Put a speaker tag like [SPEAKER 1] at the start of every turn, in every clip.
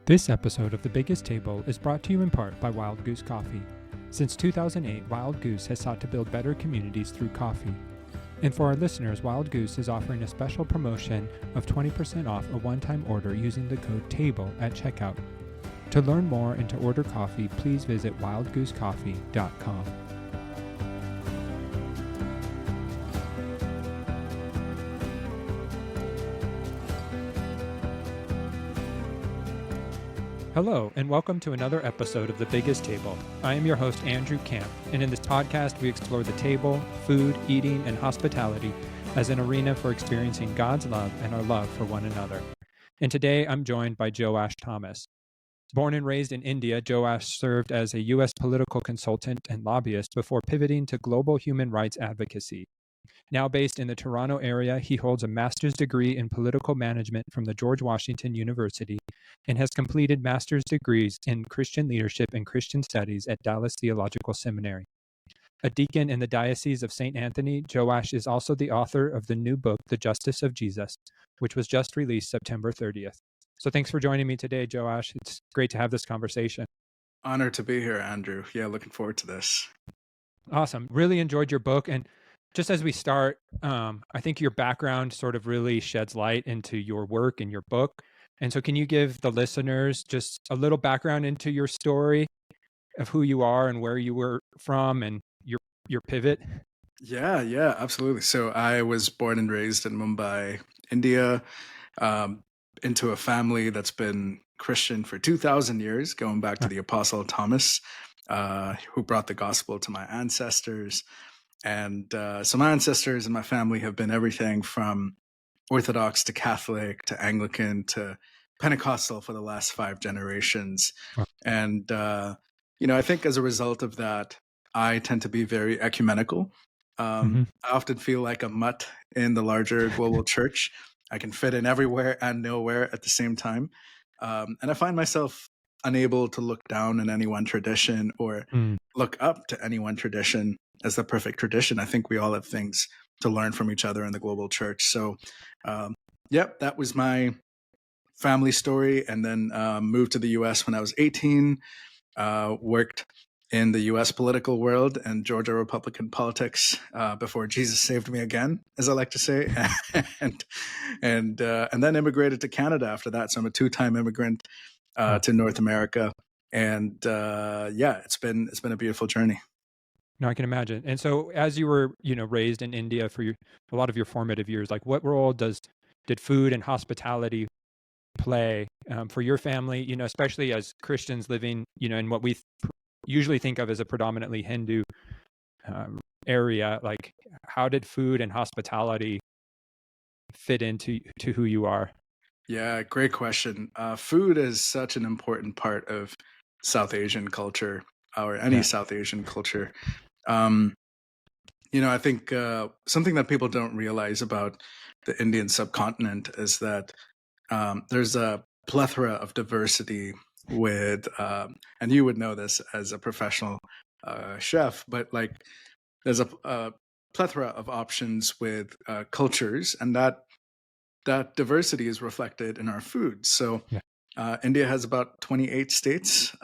[SPEAKER 1] This episode of The Biggest Table is brought to you in part by Wild Goose Coffee. Since 2008, Wild Goose has sought to build better communities through coffee. And for our listeners, Wild Goose is offering a special promotion of 20% off a one-time order using the code TABLE at checkout. To learn more and to order coffee, please visit wildgoosecoffee.com. Hello, and welcome to another episode of The Biggest Table. I am your host, Andrew Camp, and in this podcast, we explore the table, food, eating, and hospitality as an arena for experiencing God's love and our love for one another. And today, I'm joined by Joash Thomas. Born and raised in India, Joash served as a U.S. political consultant and lobbyist before pivoting to global human rights advocacy. Now based in the Toronto area, he holds a master's degree in political management from the George Washington University and has completed master's degrees in Christian leadership and Christian studies at Dallas Theological Seminary. A deacon in the Diocese of St. Anthony, Joash is also the author of the new book, The Justice of Jesus, which was just released September 30th. So thanks for joining me today, Joash. It's great to have this conversation.
[SPEAKER 2] Honored to be here, Andrew. Yeah, looking forward to this.
[SPEAKER 1] Awesome. Really enjoyed your book. And just as we start, I think your background sort of really sheds light into your work and your book. And so can you give the listeners just a little background into your story of who you are and where you were from and your pivot?
[SPEAKER 2] Yeah, absolutely. So I was born and raised in Mumbai, India, into a family that's been Christian for 2,000 years, going back to the Apostle Thomas, who brought the gospel to my ancestors. And so my ancestors and my family have been everything from Orthodox to Catholic to Anglican to Pentecostal for the last 5 generations.
[SPEAKER 1] Wow.
[SPEAKER 2] And, I think as a result of that, I tend to be very ecumenical. I often feel like a mutt in the larger global church. I can fit in everywhere and nowhere at the same time. And I find myself unable to look down on any one tradition or look up to any one tradition as the perfect tradition. I think we all have things to learn from each other in the global church. So, that was my family story. And then moved to the U.S. when I was 18, worked in the U.S. political world and Georgia Republican politics before Jesus saved me again, as I like to say, and then immigrated to Canada after that. So I'm a 2-time immigrant to North America, and it's been a beautiful journey.
[SPEAKER 1] No, I can imagine. And so as you were, raised in India for a lot of your formative years, like what role did food and hospitality play for your family, especially as Christians living, in what we usually think of as a predominantly Hindu area? Like, how did food and hospitality fit into who you are?
[SPEAKER 2] Yeah, great question. Food is such an important part of South Asian culture, or any South Asian culture. I think something that people don't realize about the Indian subcontinent is that there's a plethora of diversity with, and you would know this as a professional chef, but like there's a plethora of options with cultures, and that diversity is reflected in our food. So India has about 28 states.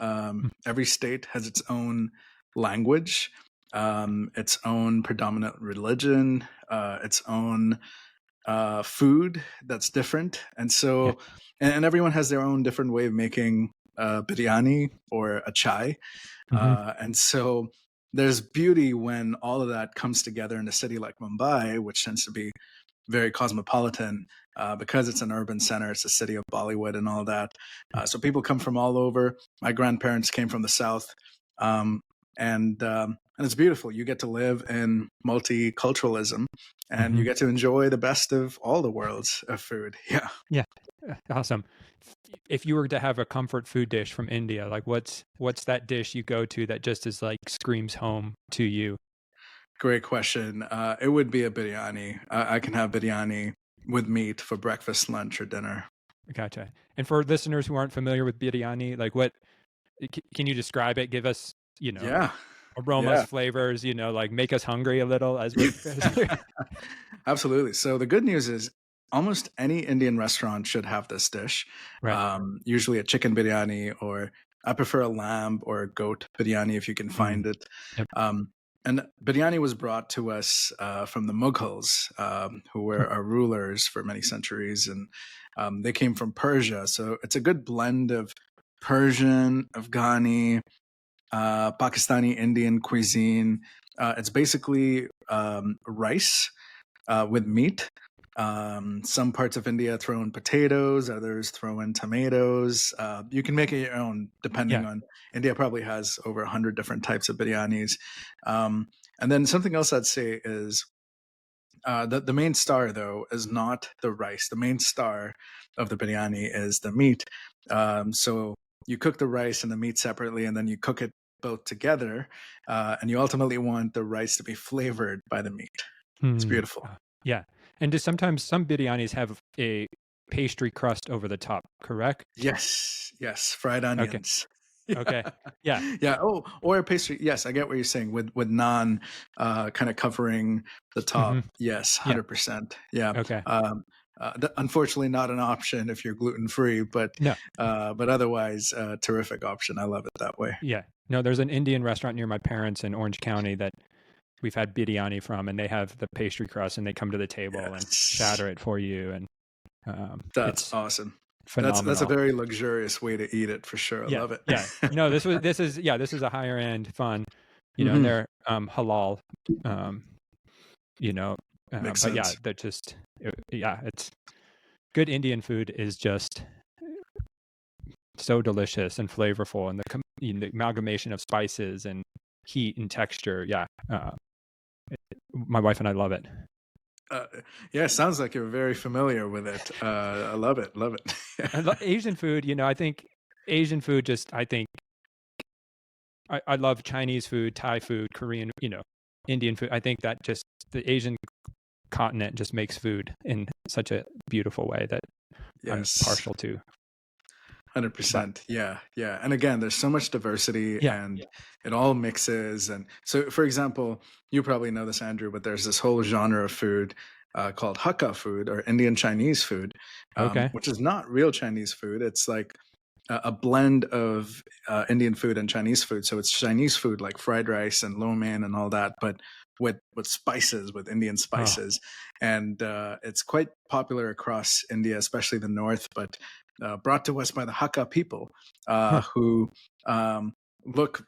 [SPEAKER 2] Every state has its own language, its own predominant religion, its own food that's different. And so, and everyone has their own different way of making biryani or a chai. And so there's beauty when all of that comes together in a city like Mumbai, which tends to be very cosmopolitan because it's an urban center. It's a city of Bollywood and all that. So people come from all over. My grandparents came from the South. And it's beautiful. You get to live in multiculturalism, and you get to enjoy the best of all the worlds of food. Yeah.
[SPEAKER 1] Awesome. If you were to have a comfort food dish from India, like what's that dish you go to that just is like screams home to you?
[SPEAKER 2] Great question. It would be a biryani. I can have biryani with meat for breakfast, lunch, or dinner.
[SPEAKER 1] Gotcha. And for listeners who aren't familiar with biryani, like can you describe it? Give us, aromas, flavors, like make us hungry a little as we
[SPEAKER 2] Absolutely. So the good news is almost any Indian restaurant should have this dish.
[SPEAKER 1] Right.
[SPEAKER 2] Usually a chicken biryani, or I prefer a lamb or a goat biryani if you can
[SPEAKER 1] Mm.
[SPEAKER 2] find it.
[SPEAKER 1] Yep.
[SPEAKER 2] And biryani was brought to us from the Mughals, who
[SPEAKER 1] Huh.
[SPEAKER 2] were our rulers for many centuries, and they came from Persia. So it's a good blend of Persian, Afghani, Pakistani, Indian cuisine. It's basically rice with meat. Some parts of India throw in potatoes, others throw in tomatoes. You can make it your own depending
[SPEAKER 1] Yeah.
[SPEAKER 2] on. India probably has over 100 different types of biryanis. And then something else I'd say is the main star, though, is not the rice. The main star of the biryani is the meat. So you cook the rice and the meat separately, and then you cook it both together. And you ultimately want the rice to be flavored by the meat. It's
[SPEAKER 1] Mm.
[SPEAKER 2] beautiful.
[SPEAKER 1] Yeah. And do sometimes some biryanis have a pastry crust over the top, correct?
[SPEAKER 2] Yes, fried
[SPEAKER 1] Okay.
[SPEAKER 2] onions. Yeah.
[SPEAKER 1] Okay. Yeah.
[SPEAKER 2] Yeah. Oh, or a pastry. Yes, I get what you're saying with naan kind of covering the
[SPEAKER 1] Hmm.
[SPEAKER 2] top. Yes,
[SPEAKER 1] Yeah.
[SPEAKER 2] 100%. Yeah.
[SPEAKER 1] Okay.
[SPEAKER 2] Unfortunately, not an option if you're gluten free,
[SPEAKER 1] No.
[SPEAKER 2] but otherwise, terrific option. I love it that way.
[SPEAKER 1] Yeah. No, there's an Indian restaurant near my parents in Orange County that we've had biryani from, and they have the pastry crust, and they come to the table and
[SPEAKER 2] Yes,
[SPEAKER 1] shatter it for you, and
[SPEAKER 2] that's
[SPEAKER 1] it's
[SPEAKER 2] awesome. That's a
[SPEAKER 1] phenomenal.
[SPEAKER 2] very luxurious way to eat it for sure. I
[SPEAKER 1] Yeah,
[SPEAKER 2] love it.
[SPEAKER 1] yeah. No, this is a higher end fun, and
[SPEAKER 2] Hmm.
[SPEAKER 1] they're halal, um, you know,
[SPEAKER 2] Makes
[SPEAKER 1] but yeah,
[SPEAKER 2] sense.
[SPEAKER 1] they're just yeah, it's good Indian food is just so delicious and flavorful, and the amalgamation of spices and heat and texture. Yeah, my wife and I love it.
[SPEAKER 2] Uh, yeah, sounds like you're very familiar with it. I love it. Love it.
[SPEAKER 1] Asian food, I think Asian food just I think I love Chinese food, Thai food, Korean, Indian food. I think that just the Asian continent just makes food in such a beautiful way that I'm
[SPEAKER 2] Yes,
[SPEAKER 1] partial to. But
[SPEAKER 2] 100%. Yeah. And again, there's so much diversity
[SPEAKER 1] yeah,
[SPEAKER 2] and it all mixes. And so, for example, you probably know this, Andrew, but there's this whole genre of food called Hakka food or Indian Chinese food,
[SPEAKER 1] okay,
[SPEAKER 2] which is not real Chinese food. It's like a blend of Indian food and Chinese food. So it's Chinese food like fried rice and lo mein and all that, but with spices, with Indian
[SPEAKER 1] oh,
[SPEAKER 2] spices, and it's quite popular across India, especially the north. But brought to us by the Hakka people,
[SPEAKER 1] huh,
[SPEAKER 2] who um, look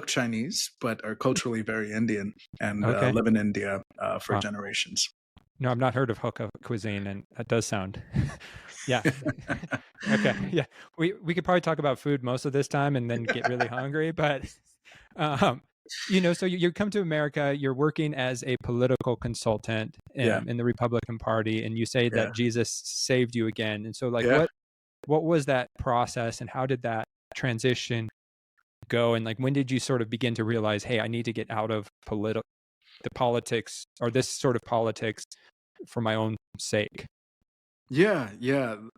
[SPEAKER 2] Chinese but are culturally very Indian and
[SPEAKER 1] okay.
[SPEAKER 2] live in India for
[SPEAKER 1] Wow.
[SPEAKER 2] generations.
[SPEAKER 1] No, I've not heard of Hoka cuisine, and that does sound, yeah. Okay, yeah. We could probably talk about food most of this time, and then get really hungry. But, um, so you come to America. You're working as a political consultant
[SPEAKER 2] Yeah,
[SPEAKER 1] in the Republican Party, and you say
[SPEAKER 2] yeah,
[SPEAKER 1] that Jesus saved you again. And so, like,
[SPEAKER 2] yeah.
[SPEAKER 1] what was that process, and how did that transition go? And like, when did you sort of begin to realize, hey, I need to get out of the politics, or this sort of politics, for my own sake?
[SPEAKER 2] Yeah.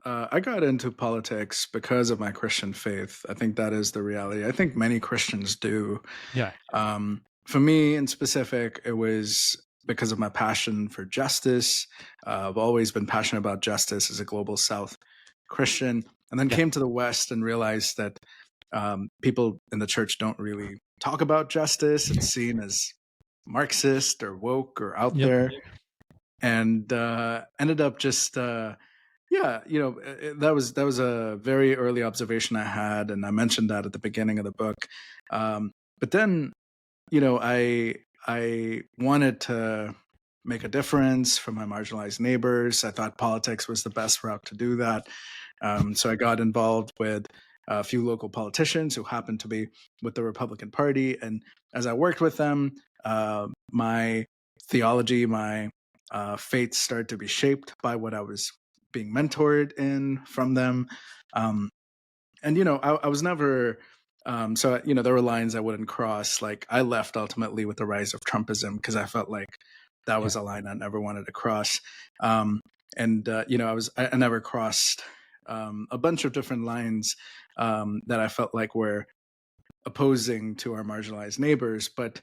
[SPEAKER 2] I got into politics because of my Christian faith. I think that is the reality. I think many Christians do.
[SPEAKER 1] Yeah.
[SPEAKER 2] For me, in specific, it was because of my passion for justice. I've always been passionate about justice as a global South Christian, and then
[SPEAKER 1] Yeah.
[SPEAKER 2] came to the West and realized that people in the church don't really talk about justice. It's seen as Marxist or woke or out
[SPEAKER 1] Yep.
[SPEAKER 2] there, and ended up just yeah, that was a very early observation I had, and I mentioned that at the beginning of the book. But then, I wanted to make a difference for my marginalized neighbors. I thought politics was the best route to do that. So I got involved with a few local politicians who happened to be with the Republican Party, and as I worked with them, my theology, my faith started to be shaped by what I was being mentored in from them. Um, and I was never so there were lines I wouldn't cross. Like I left ultimately with the rise of Trumpism because I felt like that
[SPEAKER 1] Yeah.
[SPEAKER 2] was a line I never wanted to cross. And I never crossed a bunch of different lines that I felt like were opposing to our marginalized neighbors. But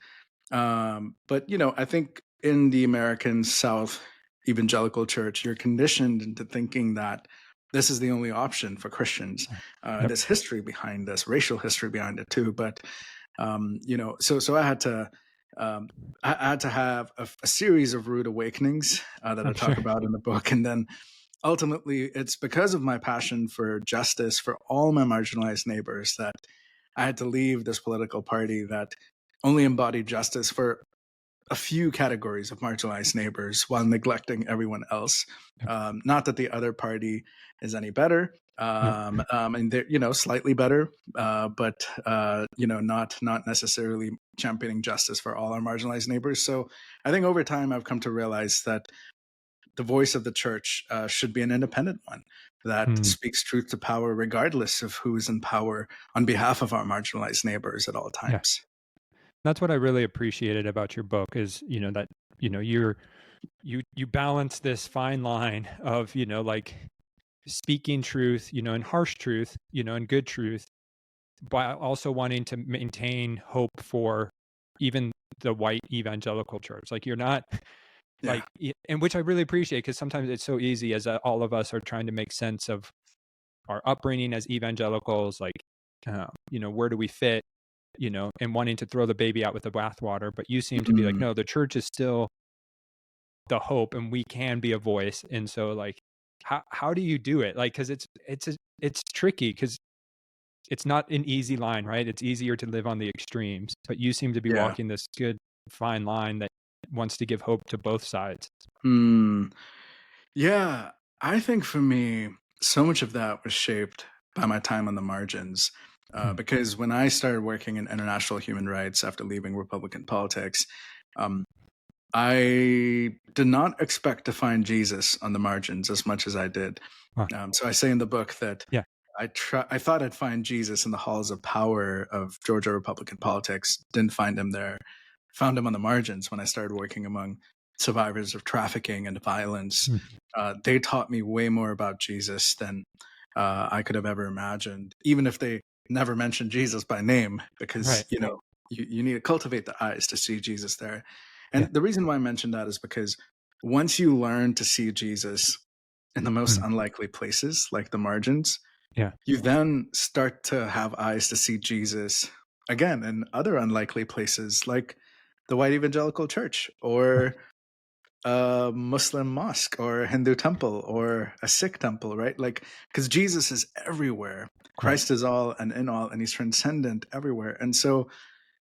[SPEAKER 2] I think in the American South, evangelical church, you're conditioned into thinking that this is the only option for Christians.
[SPEAKER 1] Yep.
[SPEAKER 2] There's history behind this, racial history behind it too. But so I had to. I had to have a series of rude awakenings that I
[SPEAKER 1] I'm
[SPEAKER 2] talk
[SPEAKER 1] sure.
[SPEAKER 2] about in the book, and then ultimately, it's because of my passion for justice for all my marginalized neighbors that I had to leave this political party that only embodied justice for a few categories of marginalized neighbors while neglecting everyone else.
[SPEAKER 1] Yep.
[SPEAKER 2] Not that the other party is any better, and they're slightly better, but not necessarily championing justice for all our marginalized neighbors. So I think over time I've come to realize that the voice of the church should be an independent one that speaks truth to power, regardless of who is in power on behalf of our marginalized neighbors at all
[SPEAKER 1] Yeah.
[SPEAKER 2] times.
[SPEAKER 1] That's what I really appreciated about your book is, that, you balance this fine line of, like speaking truth, and harsh truth, and good truth, but also wanting to maintain hope for even the white evangelical church. Like you're not
[SPEAKER 2] Yeah.
[SPEAKER 1] and which I really appreciate, because sometimes it's so easy as all of us are trying to make sense of our upbringing as evangelicals, like, where do we fit, and wanting to throw the baby out with the bathwater. But you seem to be like,
[SPEAKER 2] Mm,
[SPEAKER 1] no, the church is still the hope and we can be a voice. And so like, how do you do it? Like, cause it's tricky because it's not an easy line, right? It's easier to live on the extremes, but you seem to be
[SPEAKER 2] yeah.
[SPEAKER 1] walking this good fine line that wants to give hope to both sides.
[SPEAKER 2] Mm, yeah. I think for me, so much of that was shaped by my time on the margins.
[SPEAKER 1] Hmm.
[SPEAKER 2] Because when I started working in international human rights after leaving Republican politics, um, I did not expect to find Jesus on the margins as much as I did.
[SPEAKER 1] Wow.
[SPEAKER 2] So I say in the book that
[SPEAKER 1] Yeah.
[SPEAKER 2] I thought I'd find Jesus in the halls of power of Georgia Republican politics. Didn't find him there. Found him on the margins when I started working among survivors of trafficking and violence.
[SPEAKER 1] Hmm.
[SPEAKER 2] They taught me way more about Jesus than I could have ever imagined, even if they never mentioned Jesus by name, because
[SPEAKER 1] Right.
[SPEAKER 2] you need to cultivate the eyes to see Jesus there.
[SPEAKER 1] Yeah.
[SPEAKER 2] And the reason why I mentioned that is because once you learn to see Jesus in the most
[SPEAKER 1] Hmm.
[SPEAKER 2] unlikely places, like the margins,
[SPEAKER 1] Yeah.
[SPEAKER 2] you then start to have eyes to see Jesus again in other unlikely places, like the white evangelical church
[SPEAKER 1] Right.
[SPEAKER 2] or a Muslim mosque or a Hindu temple or a Sikh temple, right? Like, because Jesus is everywhere.
[SPEAKER 1] Right.
[SPEAKER 2] Christ is all and in all, and he's transcendent everywhere. And so,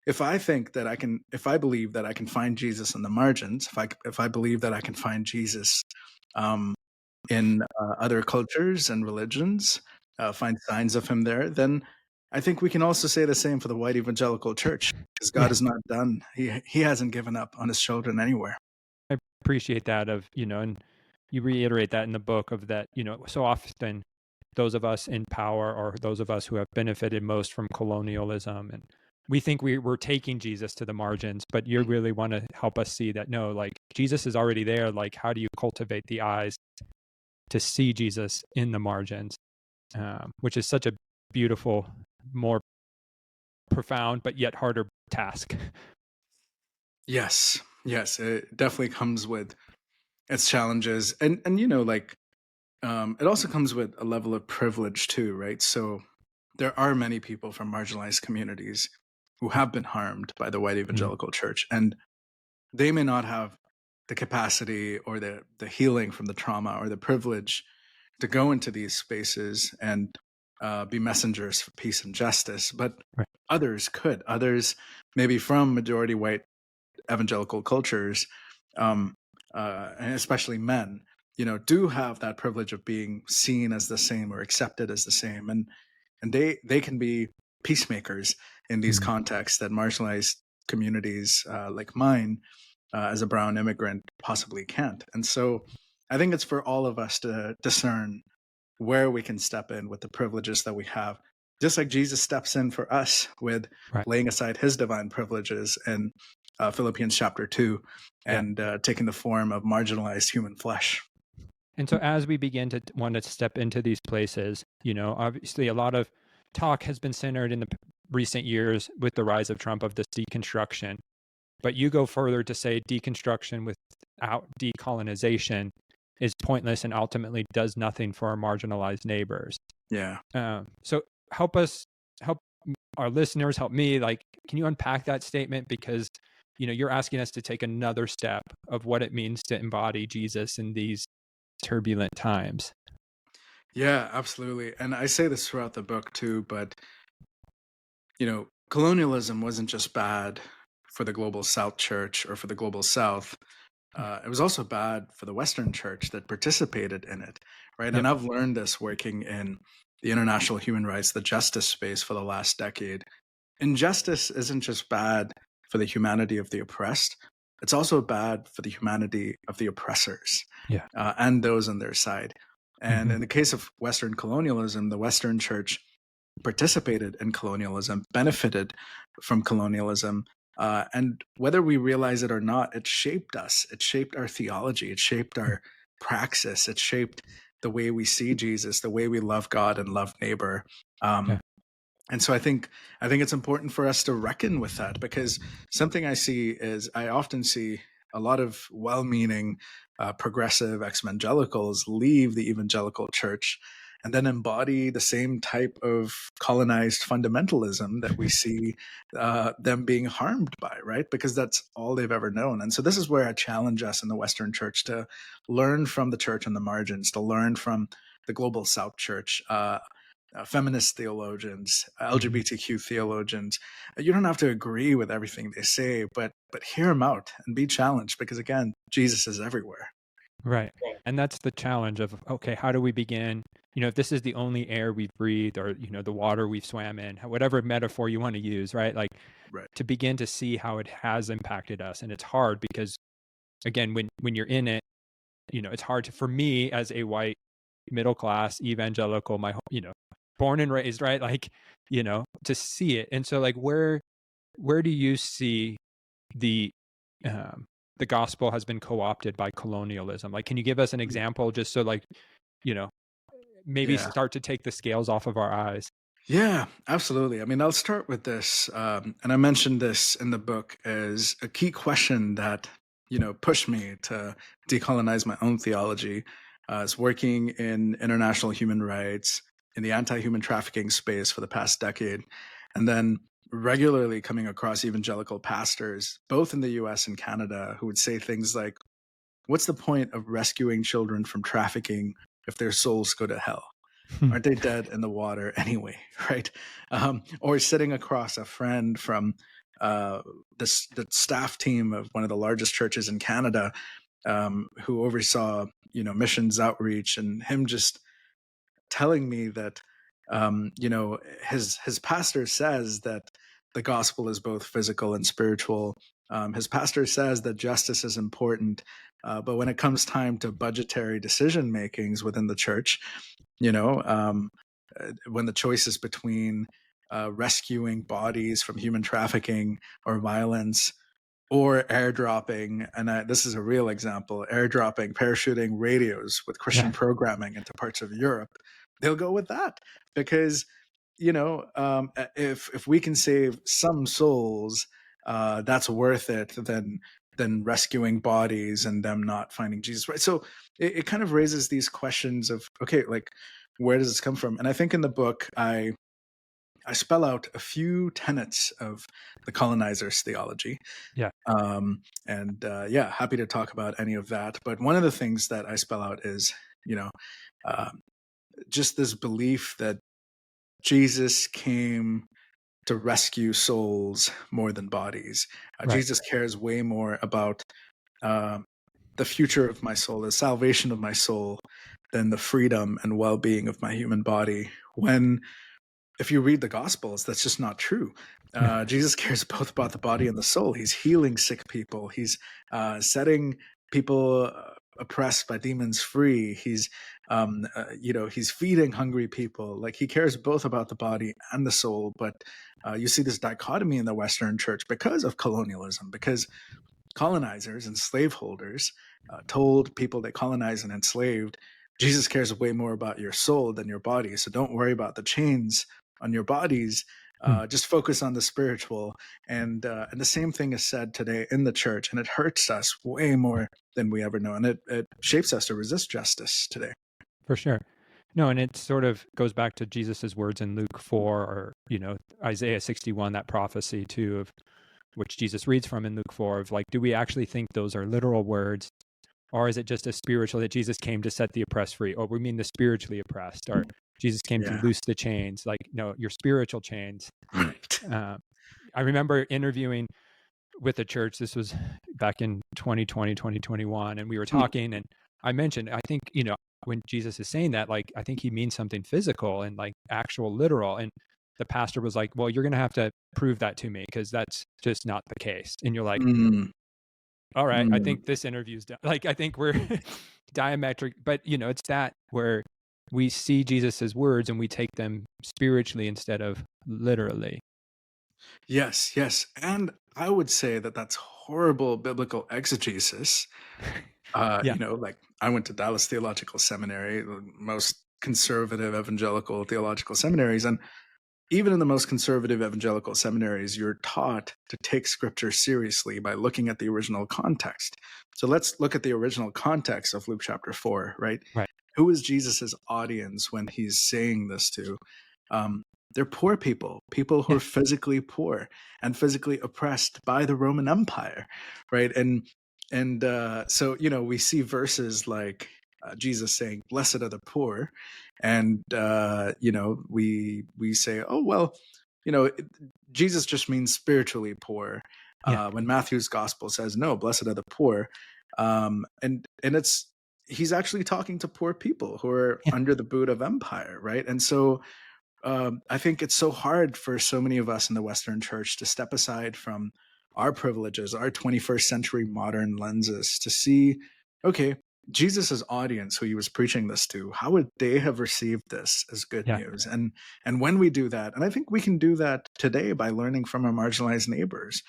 [SPEAKER 2] if I believe that I can find Jesus in the margins, if I believe that I can find Jesus um, in other cultures and religions, find signs of him there, then I think we can also say the same for the white evangelical church, because God
[SPEAKER 1] Yeah.
[SPEAKER 2] is not done. He hasn't given up on his children anywhere.
[SPEAKER 1] I appreciate that of, and you reiterate that in the book of that, so often those of us in power or those of us who have benefited most from colonialism, and we think we're taking Jesus to the margins, but you really want to help us see that no, like Jesus is already there. Like, how do you cultivate the eyes to see Jesus in the margins? Which is such a beautiful, more profound, but yet harder task.
[SPEAKER 2] Yes, yes, it definitely comes with its challenges, and it also comes with a level of privilege too, right? So there are many people from marginalized communities who have been harmed by the white
[SPEAKER 1] Mm.
[SPEAKER 2] evangelical church, and they may not have the capacity or the healing from the trauma or the privilege to go into these spaces and be messengers for peace and justice, but
[SPEAKER 1] Right.
[SPEAKER 2] others could. Others, maybe from majority white evangelical cultures, um, and especially men, do have that privilege of being seen as the same or accepted as the same, and they can be peacemakers in these
[SPEAKER 1] Mm.
[SPEAKER 2] contexts that marginalized communities like mine, as a brown immigrant, possibly can't. And so, I think it's for all of us to discern where we can step in with the privileges that we have, just like Jesus steps in for us with
[SPEAKER 1] Right.
[SPEAKER 2] laying aside his divine privileges in Philippians chapter 2
[SPEAKER 1] Yeah.
[SPEAKER 2] and taking the form of marginalized human flesh.
[SPEAKER 1] And so as we begin to want to step into these places, obviously a lot of talk has been centered in the recent years with the rise of Trump of this deconstruction. But you go further to say deconstruction with without decolonization is pointless and ultimately does nothing for our marginalized neighbors.
[SPEAKER 2] Yeah.
[SPEAKER 1] So help our listeners, help me. Like, can you unpack that statement? Because, you're asking us to take another step of what it means to embody Jesus in these turbulent times.
[SPEAKER 2] Yeah, absolutely. And I say this throughout the book too, but colonialism wasn't just bad for the global South church or for the global South. It was also bad for the Western church that participated in it, right?
[SPEAKER 1] Yep.
[SPEAKER 2] And I've learned this working in the international human rights, the justice space for the last decade. Injustice isn't just bad for the humanity of the oppressed, it's also bad for the humanity of the oppressors,
[SPEAKER 1] Yeah.
[SPEAKER 2] and those on their side. And
[SPEAKER 1] Mm-hmm.
[SPEAKER 2] in the case of Western colonialism, the Western church participated in colonialism, benefited from colonialism. And whether we realize it or not, it shaped us. It shaped our theology. It shaped our praxis. It shaped the way we see Jesus, the way we love God and love neighbor.
[SPEAKER 1] Yeah.
[SPEAKER 2] And so I think it's important for us to reckon with that, because something I see is I often see a lot of well-meaning progressive evangelicals leave the evangelical church and then embody the same type of colonized fundamentalism that we see them being harmed by, right? Because that's all they've ever known. And so this is where I challenge us in the Western church to learn from the church on the margins, to learn from the global South church, feminist theologians, LGBTQ theologians. You don't have to agree with everything they say, but hear them out and be challenged, because again, Jesus is everywhere.
[SPEAKER 1] Right. And that's the challenge of, okay, how do we begin? If this is the only air we've breathed, or, the water we've swam in, whatever metaphor you want to use, right? Like,
[SPEAKER 2] Right.
[SPEAKER 1] to begin to see how it has impacted us. And it's hard because, again, when you're in it, it's hard for me as a white middle class evangelical, born and raised, right? Like, to see it. And so, like, where do you see the um the gospel has been co-opted by colonialism? Like, can you give us an example, just so, like, you know maybe
[SPEAKER 2] Yeah.
[SPEAKER 1] start to take the scales off of our eyes?
[SPEAKER 2] Yeah, absolutely. I mean, I'll start with this, and I mentioned this in the book as a key question that pushed me to decolonize my own theology. Is working in international human rights in the anti-human trafficking space for the past decade, and then regularly coming across evangelical pastors, both in the U.S. and Canada, who would say things like, "What's the point of rescuing children from trafficking if their souls go to hell? Aren't they dead in the water anyway?" Right? Or sitting across a friend from the staff team of one of the largest churches in Canada, who oversaw missions outreach, and him just telling me that his pastor says that the gospel is both physical and spiritual. His pastor says that justice is important, but when it comes time to budgetary decision makings within the church, when the choice is between rescuing bodies from human trafficking or violence, or airdropping, and this is a real example, airdropping, parachuting radios with Christian
[SPEAKER 1] Yeah.
[SPEAKER 2] programming into parts of Europe, they'll go with that, because if we can save some souls, that's worth it than rescuing bodies and them not finding Jesus, right? So it kind of raises these questions of, okay, like, where does this come from? And I think in the book I spell out a few tenets of the colonizers' theology.
[SPEAKER 1] Yeah.
[SPEAKER 2] Yeah, happy to talk about any of that. But one of the things that I spell out is, uh, just this belief that Jesus came to rescue souls more than bodies.
[SPEAKER 1] Right.
[SPEAKER 2] Jesus cares way more about uh, the future of my soul, the salvation of my soul, than the freedom and well-being of my human body. When if you read the Gospels, that's just not true.
[SPEAKER 1] Yeah.
[SPEAKER 2] Jesus cares both about the body and the soul. He's healing sick people. He's setting people oppressed by demons free. He's feeding hungry people. Like, he cares both about the body and the soul. But you see this dichotomy in the Western church because of colonialism, because colonizers and slaveholders told people they colonized and enslaved, Jesus cares way more about your soul than your body. So don't worry about the chains on your bodies.
[SPEAKER 1] Hmm.
[SPEAKER 2] Just focus on the spiritual. And the same thing is said today in the church, and it hurts us way more than we ever know. And it shapes us to resist justice today.
[SPEAKER 1] For sure. No, and it sort of goes back to Jesus's words in Luke 4, or, Isaiah 61, that prophecy too, of which Jesus reads from in Luke 4, of like, do we actually think those are literal words? Or is it just a spiritual that Jesus came to set the oppressed free? Or we mean the spiritually oppressed? Or Jesus came to
[SPEAKER 2] Yeah.
[SPEAKER 1] loose the chains? Like, no, your spiritual chains.
[SPEAKER 2] Right.
[SPEAKER 1] I remember interviewing with a church. This was back in 2020, 2021. And we were talking, and I mentioned, I think, when Jesus is saying that, like, I think he means something physical and like actual literal. And the pastor was like, well, you're going to have to prove that to me, because that's just not the case. And you're like,
[SPEAKER 2] Mm,
[SPEAKER 1] all right, I
[SPEAKER 2] mm.
[SPEAKER 1] think this interview's done. Like, I think we're diametric, but it's that where we see Jesus's words and we take them spiritually instead of literally.
[SPEAKER 2] Yes, yes. And I would say that that's horrible biblical exegesis.
[SPEAKER 1] Yeah.
[SPEAKER 2] Like I went to Dallas Theological Seminary, the most conservative evangelical theological seminaries. And even in the most conservative evangelical seminaries, you're taught to take scripture seriously by looking at the original context. So let's look at the original context of Luke chapter 4, right?
[SPEAKER 1] Right.
[SPEAKER 2] Who is Jesus's audience when he's saying this to? Um, they're poor people, people who
[SPEAKER 1] Yeah.
[SPEAKER 2] are physically poor and physically oppressed by the Roman Empire, right? And we see verses like Jesus saying, "Blessed are the poor," and we say, "Oh well, Jesus just means spiritually poor."
[SPEAKER 1] Yeah.
[SPEAKER 2] When Matthew's gospel says, "No, blessed are the poor," and it's he's actually talking to poor people who are
[SPEAKER 1] Yeah.
[SPEAKER 2] under the boot of empire, right? And so I think it's so hard for so many of us in the Western church to step aside from our privileges, our 21st century modern lenses, to see, okay, Jesus's audience, who he was preaching this to, how would they have received this as good
[SPEAKER 1] Yeah.
[SPEAKER 2] news? And when we do that, and I think we can do that today by learning from our marginalized neighbors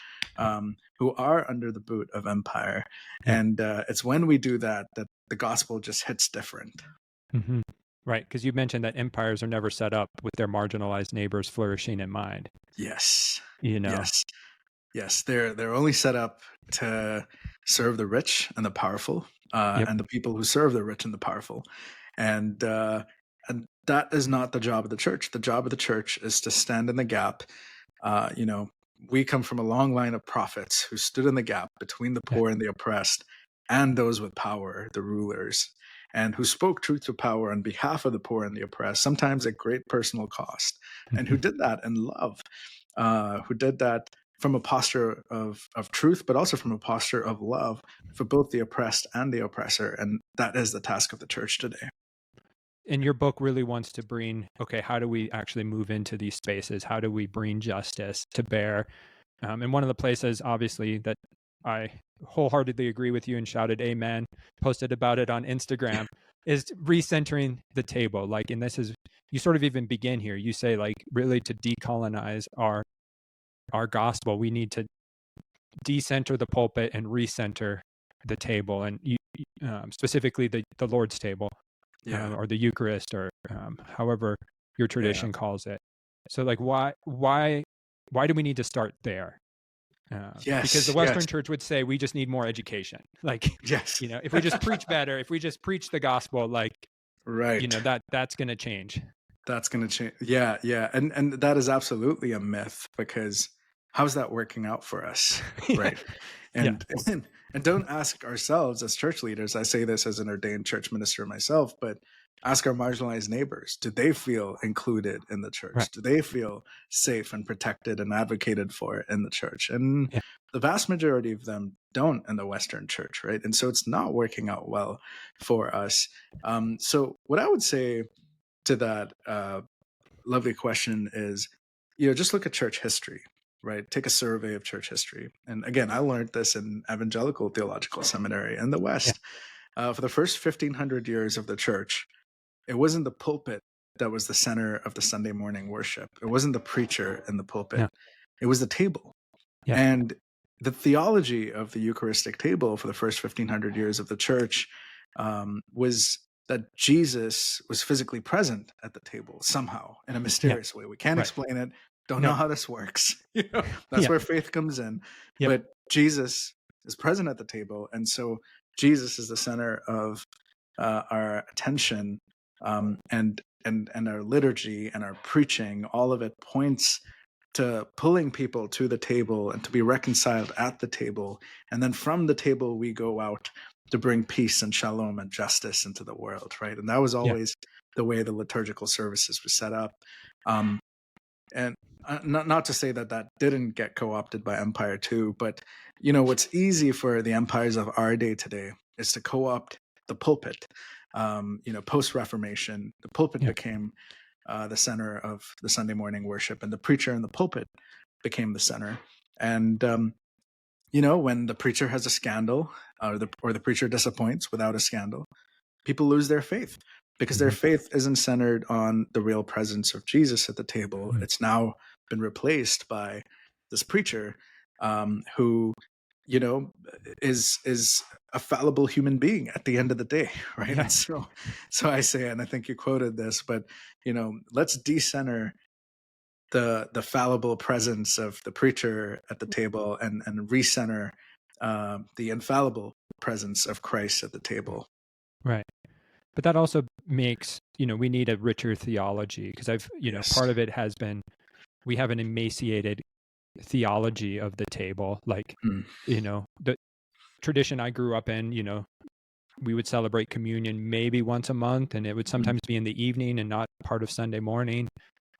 [SPEAKER 2] who are under the boot of empire,
[SPEAKER 1] Yeah.
[SPEAKER 2] and it's when we do that that the gospel just hits different.
[SPEAKER 1] Mm-hmm. Right. Because you mentioned that empires are never set up with their marginalized neighbors flourishing in mind.
[SPEAKER 2] Yes,
[SPEAKER 1] You know.
[SPEAKER 2] yes. Yes, they're only set up to serve the rich and the powerful,
[SPEAKER 1] Yep.
[SPEAKER 2] and the people who serve the rich and the powerful, and that is not the job of the church. The job of the church is to stand in the gap. Uh, you know, we come from a long line of prophets who stood in the gap between the
[SPEAKER 1] Yeah.
[SPEAKER 2] poor and the oppressed, and those with power, the rulers, and who spoke truth to power on behalf of the poor and the oppressed, sometimes at great personal cost, and who
[SPEAKER 1] Mm-hmm.
[SPEAKER 2] did that in love, who did that from a posture of truth, but also from a posture of love for both the oppressed and the oppressor. And that is the task of the church today.
[SPEAKER 1] And your book really wants to bring, okay, how do we actually move into these spaces? How do we bring justice to bear? And one of the places, obviously, that I wholeheartedly agree with you and shouted amen, posted about it on Instagram, is recentering the table. Like, and this is, you sort of even begin here. You say, like, really to decolonize our gospel, we need to decenter the pulpit and recenter the table, and specifically the Lord's table,
[SPEAKER 2] Yeah.
[SPEAKER 1] or the Eucharist, or however your
[SPEAKER 2] Yeah.
[SPEAKER 1] tradition calls it. So, like, why do we need to start there? Because the
[SPEAKER 2] Yes. Yes.
[SPEAKER 1] Western church would say we just need more education. Like,
[SPEAKER 2] Yes.
[SPEAKER 1] if we just preach better, if we just preach the gospel, like,
[SPEAKER 2] Right.
[SPEAKER 1] that's going to change.
[SPEAKER 2] That's going to change. Yeah. Yeah. And that is absolutely a myth, because how's that working out for us?
[SPEAKER 1] Yeah.
[SPEAKER 2] Right.
[SPEAKER 1] Yeah.
[SPEAKER 2] And don't ask ourselves as church leaders. I say this as an ordained church minister myself, but ask our marginalized neighbors, do they feel included in the
[SPEAKER 1] Right.
[SPEAKER 2] church? Do they feel safe and protected and advocated for in the church? And
[SPEAKER 1] Yeah.
[SPEAKER 2] the vast majority of them don't in the Western church, right? And so it's not working out well for us. So what I would say to that lovely question is, just look at church history, right? Take a survey of church history. And again, I learned this in evangelical theological seminary in the
[SPEAKER 1] Yeah.
[SPEAKER 2] West. For the first 1500 years of the church, it wasn't the pulpit that was the center of the Sunday morning worship. It wasn't the preacher in the pulpit.
[SPEAKER 1] No.
[SPEAKER 2] It was the table.
[SPEAKER 1] Yeah.
[SPEAKER 2] And the theology of the Eucharistic table for the first 1500 years of the church was that Jesus was physically present at the table somehow in a mysterious way. We can't
[SPEAKER 1] Right.
[SPEAKER 2] explain it, don't
[SPEAKER 1] No.
[SPEAKER 2] know how this works. That's
[SPEAKER 1] Yeah.
[SPEAKER 2] where faith comes in.
[SPEAKER 1] Yep.
[SPEAKER 2] But Jesus is present at the table, and so Jesus is the center of our attention, and our liturgy and our preaching. All of it points to pulling people to the table and to be reconciled at the table, and then from the table we go out to bring peace and shalom and justice into the world, right? And that was
[SPEAKER 1] Yeah.
[SPEAKER 2] always the way the liturgical services were set up. And not to say that that didn't get co-opted by empire too, but what's easy for the empires of our day today is to co-opt the pulpit. Post-Reformation, the pulpit
[SPEAKER 1] Yeah.
[SPEAKER 2] became the center of the Sunday morning worship, and the preacher in the pulpit became the center. And when the preacher has a scandal, or the preacher disappoints without a scandal, people lose their faith, because their faith isn't centered on the real presence of Jesus at the table.
[SPEAKER 1] Mm.
[SPEAKER 2] It's now been replaced by this preacher, who is a fallible human being at the end of the day, right?
[SPEAKER 1] Yeah.
[SPEAKER 2] And so I say, and I think you quoted this, but let's decenter the fallible presence of the preacher at the table, and recenter the infallible presence of Christ at the table.
[SPEAKER 1] Right. But that also makes, we need a richer theology, because
[SPEAKER 2] Yes.
[SPEAKER 1] part of it has been, we have an emaciated theology of the table. Like,
[SPEAKER 2] Mm.
[SPEAKER 1] The tradition I grew up in, we would celebrate communion maybe once a month, and it would sometimes be in the evening and not part of Sunday morning.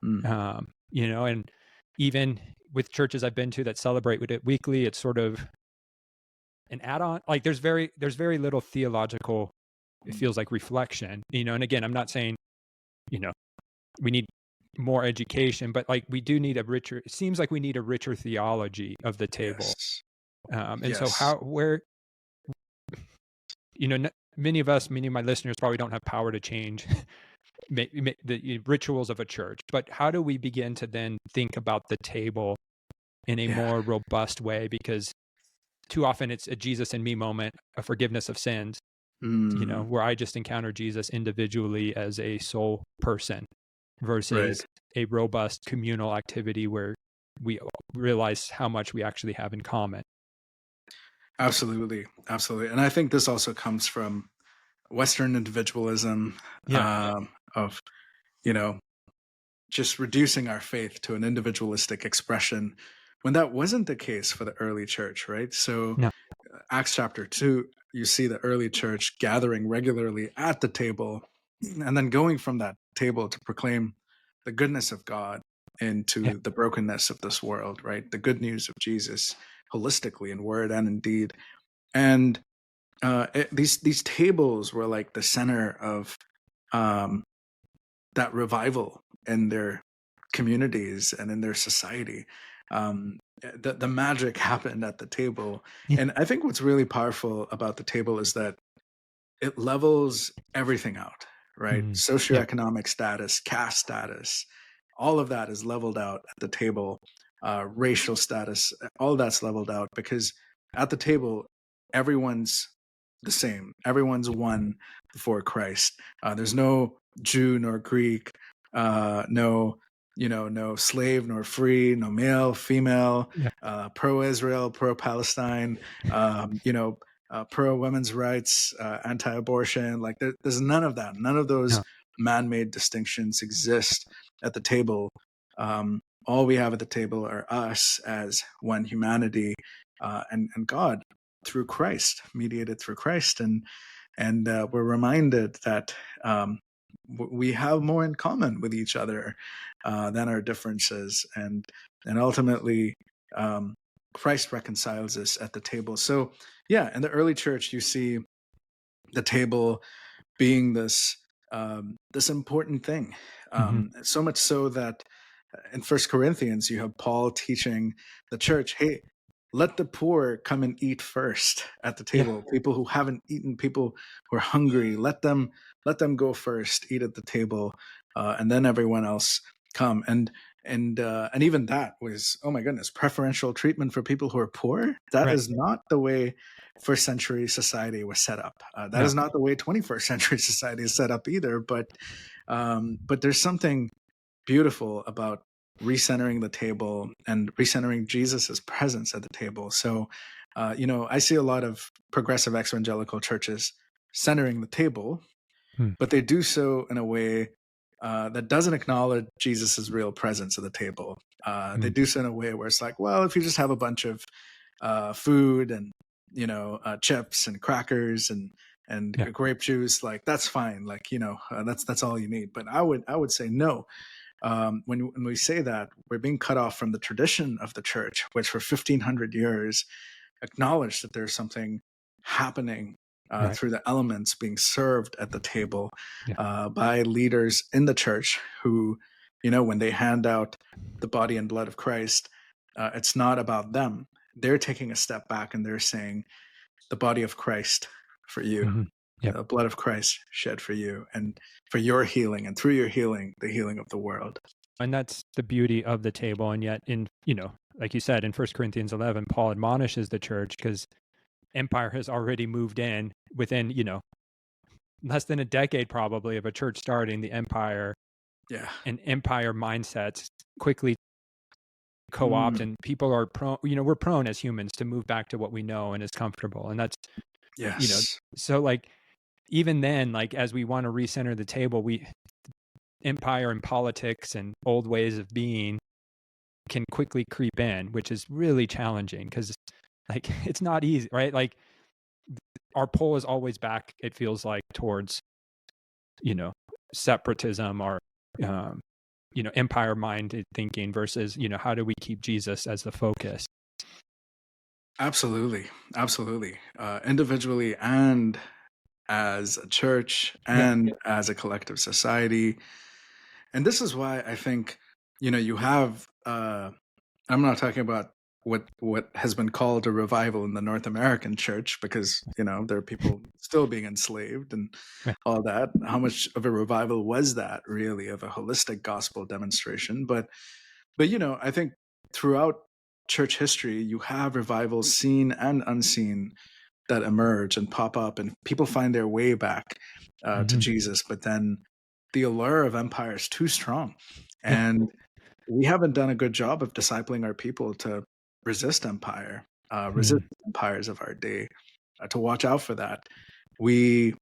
[SPEAKER 2] Mm.
[SPEAKER 1] And even with churches I've been to that celebrate with it weekly, it's sort of an add-on. Like there's very little theological, it feels like, reflection, and again, I'm not saying, we need more education, but like it seems like we need a richer theology of the table.
[SPEAKER 2] Yes.
[SPEAKER 1] And
[SPEAKER 2] Yes.
[SPEAKER 1] so many of my listeners probably don't have power to change the rituals of a church, but how do we begin to then think about the table in a more robust way? Because too often it's a Jesus and me moment, a forgiveness of sins, where I just encounter Jesus individually as a sole person, versus a robust communal activity where we realize how much we actually have in common.
[SPEAKER 2] Absolutely. And I think this also comes from Western individualism, of just reducing our faith to an individualistic expression, when that wasn't the case for the early church, right? So
[SPEAKER 1] No.
[SPEAKER 2] Acts chapter 2, you see the early church gathering regularly at the table, and then going from that table to proclaim the goodness of God into the brokenness of this world, right? The good news of Jesus, holistically in word and in deed. And these tables were like the center of that revival in their communities and in their society. The magic happened at the table. And I think what's really powerful about the table is that it levels everything out, right? Socioeconomic status, caste status, all of that is leveled out at the table. Racial status, all that's leveled out, because at the table, everyone's the same. Everyone's one before Christ. There's no Jew nor Greek, no slave nor free, no male, female, pro-Israel, pro-Palestine, pro-women's rights, anti-abortion. Like there's none of that. None of those man-made distinctions exist at the table. All we have at the table are us as one humanity, and God through Christ, mediated through Christ, and we're reminded that we have more in common with each other than our differences, and ultimately Christ reconciles us at the table. So in the early church, you see the table being this important thing, so much so that in 1 Corinthians, you have Paul teaching the church, hey, let the poor come and eat first at the table. People who haven't eaten, people who are hungry, let them go first, eat at the table, and then everyone else come. And even that was, oh my goodness, preferential treatment for people who are poor. That is not the way first century society was set up. That is not the way 21st century society is set up either. But there's something beautiful about recentering the table and recentering Jesus's presence at the table. So, I see a lot of progressive evangelical churches centering the table,
[SPEAKER 1] Hmm.
[SPEAKER 2] but they do so in a way that doesn't acknowledge Jesus's real presence at the table. They
[SPEAKER 1] Hmm.
[SPEAKER 2] do so in a way where it's like, well, if you just have a bunch of food and chips and crackers and
[SPEAKER 1] Yeah.
[SPEAKER 2] grape juice, like that's fine. Like that's all you need. But I would say no. When we say that, we're being cut off from the tradition of the church, which for 1,500 years acknowledged that there's something happening
[SPEAKER 1] Right.
[SPEAKER 2] through the elements being served at the table
[SPEAKER 1] Yeah.
[SPEAKER 2] by leaders in the church who, when they hand out the body and blood of Christ, it's not about them. They're taking a step back and they're saying, the body of Christ for you,
[SPEAKER 1] Hmm. Yep.
[SPEAKER 2] the blood of Christ shed for you and for your healing, and through your healing, the healing of the world.
[SPEAKER 1] And that's the beauty of the table. And yet like you said, in 1 Corinthians 11, Paul admonishes the church because empire has already moved in within, less than a decade probably of a church starting. The empire
[SPEAKER 2] Yeah.
[SPEAKER 1] and empire mindsets quickly co-opt, and people are prone, we're prone as humans to move back to what we know and is comfortable. And that's,
[SPEAKER 2] Yes.
[SPEAKER 1] so like, even then, like, as we want to recenter the table, empire and politics and old ways of being can quickly creep in, which is really challenging because like it's not easy, right? Like our pull is always back, it feels like, towards separatism or empire minded thinking versus how do we keep Jesus as the focus.
[SPEAKER 2] Absolutely. Absolutely. Individually and as a church
[SPEAKER 1] Yep.
[SPEAKER 2] and as a collective society. And this is why I think, you have, I'm not talking about what has been called a revival in the North American church, because, there are people still being enslaved and
[SPEAKER 1] Right.
[SPEAKER 2] all that. How much of a revival was that really, of a holistic gospel demonstration? But I think throughout church history, you have revivals seen and unseen that emerge and pop up, and people find their way back to
[SPEAKER 1] Mhm.
[SPEAKER 2] Jesus. But then the allure of empire is too strong,
[SPEAKER 1] Yeah.
[SPEAKER 2] and we haven't done a good job of discipling our people to resist empire, resist
[SPEAKER 1] Mhm.
[SPEAKER 2] empires of our day, to watch out for that. We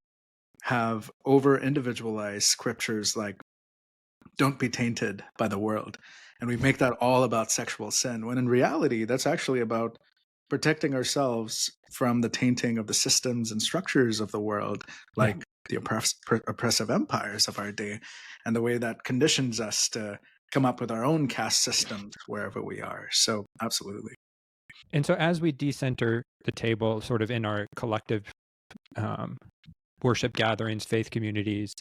[SPEAKER 2] have over individualized scriptures like, don't be tainted by the world. And we make that all about sexual sin, when in reality, that's actually about protecting ourselves from the tainting of the systems and structures of the world,
[SPEAKER 1] Yeah.
[SPEAKER 2] like the oppressive empires of our day, and the way that conditions us to come up with our own caste systems wherever we are. So, absolutely.
[SPEAKER 1] And so as we decenter the table sort of in our collective um, worship gatherings, faith communities,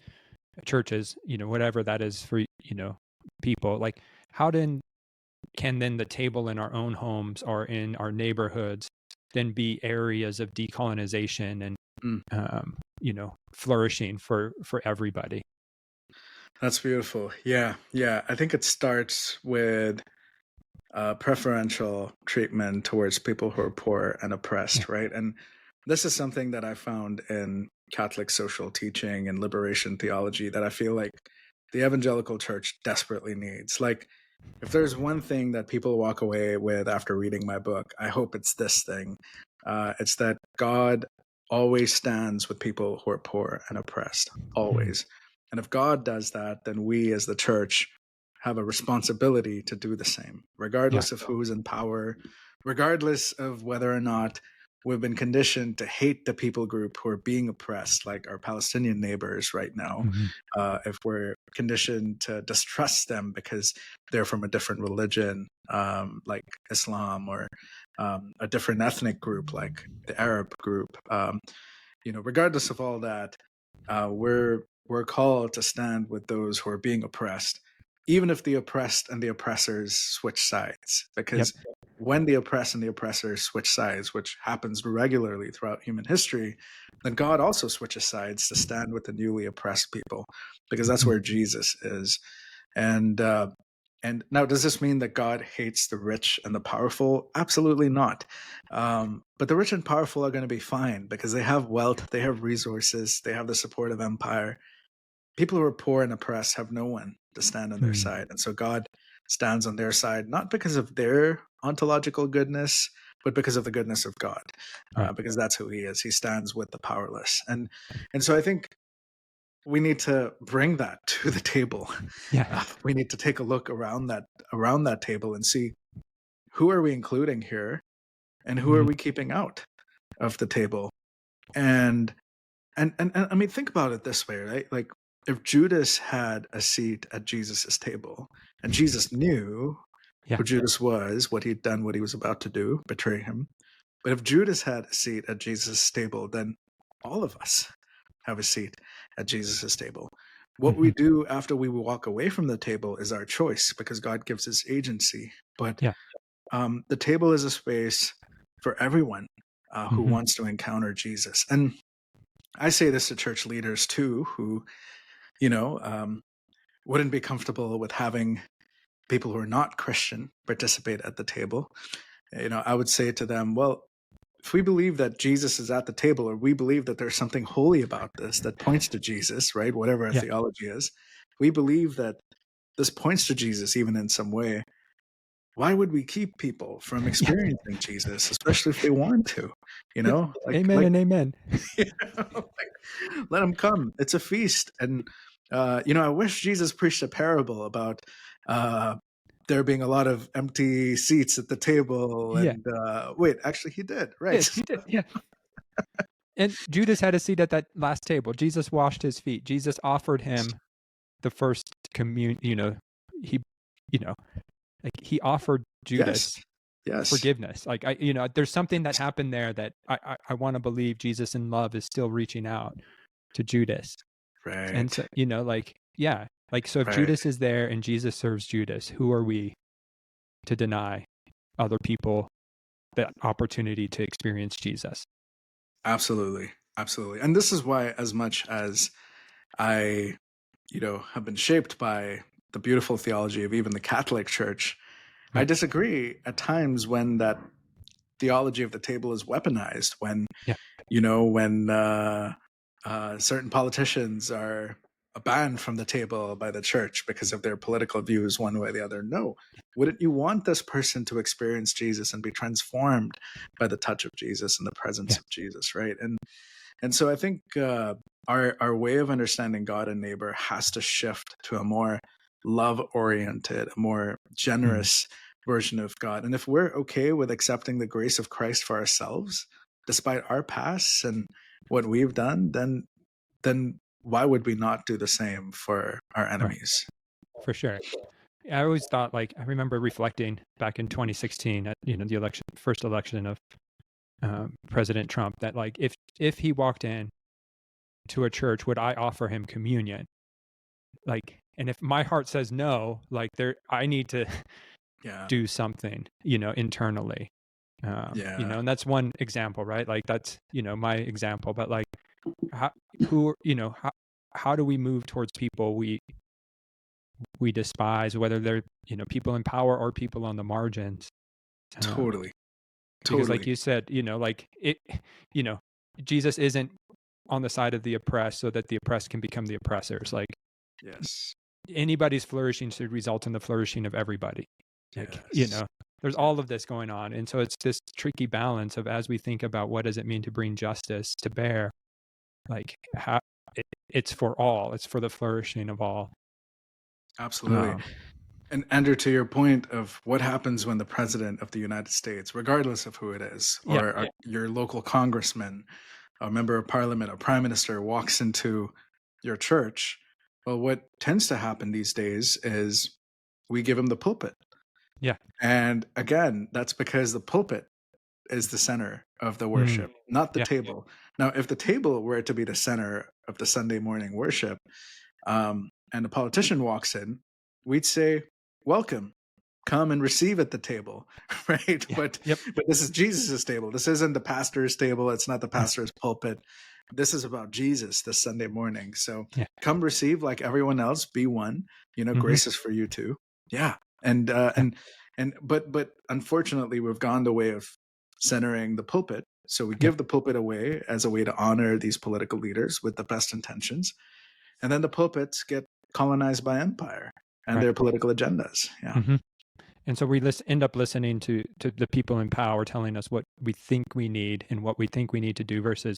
[SPEAKER 1] churches, whatever that is for, people, like how can then the table in our own homes or in our neighborhoods then be areas of decolonization and,
[SPEAKER 2] Mm,
[SPEAKER 1] flourishing for everybody?
[SPEAKER 2] that's beautiful. Yeah, yeah. I think it starts with preferential treatment towards people who are poor and
[SPEAKER 1] Yeah.
[SPEAKER 2] oppressed, right? And this is something that I found in Catholic social teaching and liberation theology that I feel like the evangelical church desperately needs. Like, if there's one thing that people walk away with after reading my book, I hope it's this thing. It's that God always stands with people who are poor and oppressed,
[SPEAKER 1] Mm.
[SPEAKER 2] always. And if God does that, then we as the church have a responsibility to do the same,
[SPEAKER 1] Yeah.
[SPEAKER 2] regardless of who's in power, regardless of whether or not we've been conditioned to hate the people group who are being oppressed, like our Palestinian neighbors right now.
[SPEAKER 1] Mhm.
[SPEAKER 2] If we're conditioned to distrust them because they're from a different religion, like Islam, or a different ethnic group, like the Arab group, regardless of all that, we're called to stand with those who are being oppressed, even if the oppressed and the oppressors switch sides.
[SPEAKER 1] Yep.
[SPEAKER 2] Because when the oppressed and the oppressors switch sides, which happens regularly throughout human history, then God also switches sides to stand with the newly oppressed people, because that's
[SPEAKER 1] Mm.
[SPEAKER 2] where Jesus is. And now, does this mean that God hates the rich and the powerful? Absolutely not. But the rich and powerful are going to be fine because they have wealth, they have resources, they have the support of empire. People who are poor and oppressed have no one to stand on their
[SPEAKER 1] Mm.
[SPEAKER 2] side. And so God stands on their side, not because of their ontological goodness, but because of the goodness of God,
[SPEAKER 1] Right.
[SPEAKER 2] because that's who he is. He stands with the powerless. And so I think we need to bring that to the table.
[SPEAKER 1] Yeah.
[SPEAKER 2] We need to take a look around that table and see, who are we including here and who are
[SPEAKER 1] Mhm.
[SPEAKER 2] we keeping out of the table. And I mean, think about it this way, right? Like, if Judas had a seat at Jesus's table, and Jesus knew
[SPEAKER 1] Yeah.
[SPEAKER 2] who Judas was, what he'd done, what he was about to do, betray him. But if Judas had a seat at Jesus' table, then all of us have a seat at Jesus' table. What we
[SPEAKER 1] Mhm.
[SPEAKER 2] do after we walk away from the table is our choice, because God gives us agency. But
[SPEAKER 1] Yeah.
[SPEAKER 2] the table is a space for everyone who
[SPEAKER 1] Mhm.
[SPEAKER 2] wants to encounter Jesus. And I say this to church leaders too, who, you know, wouldn't be comfortable with having people who are not Christian participate at the table. I would say to them, well, if we believe that Jesus is at the table, or we believe that there's something holy about this that points to Jesus, right? Whatever our
[SPEAKER 1] Yeah.
[SPEAKER 2] theology is, we believe that this points to Jesus even in some way. Why would we keep people from
[SPEAKER 1] Yeah.
[SPEAKER 2] experiencing Jesus, especially if they want to?
[SPEAKER 1] Yeah. Amen
[SPEAKER 2] Like
[SPEAKER 1] and amen.
[SPEAKER 2] let them come. It's a feast. And I wish Jesus preached a parable about there being a lot of empty seats at the table.
[SPEAKER 1] Yeah.
[SPEAKER 2] And wait, actually, he did, right?
[SPEAKER 1] Yes, he did. Yeah. And Judas had a seat at that last table. Jesus washed his feet. Jesus offered him the first communion. He, like he offered
[SPEAKER 2] Yes,
[SPEAKER 1] Judas
[SPEAKER 2] yes,
[SPEAKER 1] forgiveness. Like there's something that happened there that I want to believe Jesus in love is still reaching out to Judas. And
[SPEAKER 2] right,
[SPEAKER 1] so, so if
[SPEAKER 2] right.
[SPEAKER 1] Judas is there and Jesus serves Judas, who are we to deny other people the opportunity to experience Jesus?
[SPEAKER 2] Absolutely, absolutely. And this is why, as much as I, have been shaped by the beautiful theology of even the Catholic Church, I
[SPEAKER 1] Right.
[SPEAKER 2] disagree at times when that theology of the table is weaponized, when
[SPEAKER 1] Yeah.
[SPEAKER 2] certain politicians are banned from the table by the church because of their political views one way or the other. No. Wouldn't you want this person to experience Jesus and be transformed by the touch of Jesus and the presence
[SPEAKER 1] Yeah.
[SPEAKER 2] of Jesus, right? And so I think our way of understanding God and neighbor has to shift to a more love-oriented, a more
[SPEAKER 1] Mm.
[SPEAKER 2] generous version of God. And if we're okay with accepting the grace of Christ for ourselves, despite our pasts and what we've done, then why would we not do the same for our
[SPEAKER 1] Right.
[SPEAKER 2] enemies?
[SPEAKER 1] For sure. I always thought, I remember reflecting back in 2016 at the first election of President Trump, that if he walked in to a church, would I offer him communion? And if my heart says no, I need to
[SPEAKER 2] Yeah.
[SPEAKER 1] do something, internally.
[SPEAKER 2] Yeah.
[SPEAKER 1] And that's one example, right? That's my example. But how, how do we move towards people we despise, whether they're people in power or people on the margins?
[SPEAKER 2] Totally.
[SPEAKER 1] Because like
[SPEAKER 2] Totally.
[SPEAKER 1] you said, you know Jesus isn't on the side of the oppressed so that the oppressed can become the oppressors.
[SPEAKER 2] Yes.
[SPEAKER 1] Anybody's flourishing should result in the flourishing of everybody.
[SPEAKER 2] Yes.
[SPEAKER 1] There's all of this going on, and so it's this tricky balance of, as we think about what does it mean to bring justice to bear, how it's for all, it's for the flourishing of all.
[SPEAKER 2] Absolutely. And Andrew, to your point of what happens when the president of the United States, regardless of who it is,
[SPEAKER 1] Yeah.
[SPEAKER 2] or your local congressman, a member of parliament, a prime minister walks into your church, well, what tends to happen these days is we give him the pulpit.
[SPEAKER 1] Yeah.
[SPEAKER 2] And again, that's because the pulpit is the center of the worship, not the
[SPEAKER 1] Yeah.
[SPEAKER 2] table. Now, if the table were to be the center of the Sunday morning worship, and a politician walks in, we'd say, welcome, come and receive at the table, right?
[SPEAKER 1] Yeah.
[SPEAKER 2] But
[SPEAKER 1] Yep.
[SPEAKER 2] this is Jesus's table. This isn't the pastor's table. It's not the pastor's pulpit. This is about Jesus this Sunday morning. So
[SPEAKER 1] Yeah.
[SPEAKER 2] come receive like everyone else. Be one.
[SPEAKER 1] Mhm.
[SPEAKER 2] Grace is for you too. Yeah. But unfortunately, we've gone the way of centering the pulpit. So we give the pulpit away as a way to honor these political leaders with the best intentions. And then the pulpits get colonized by empire. and
[SPEAKER 1] Right.
[SPEAKER 2] their political agendas. Yeah.
[SPEAKER 1] Hmm. And so we end up listening to the people in power telling us what we think we need and what we think we need to do versus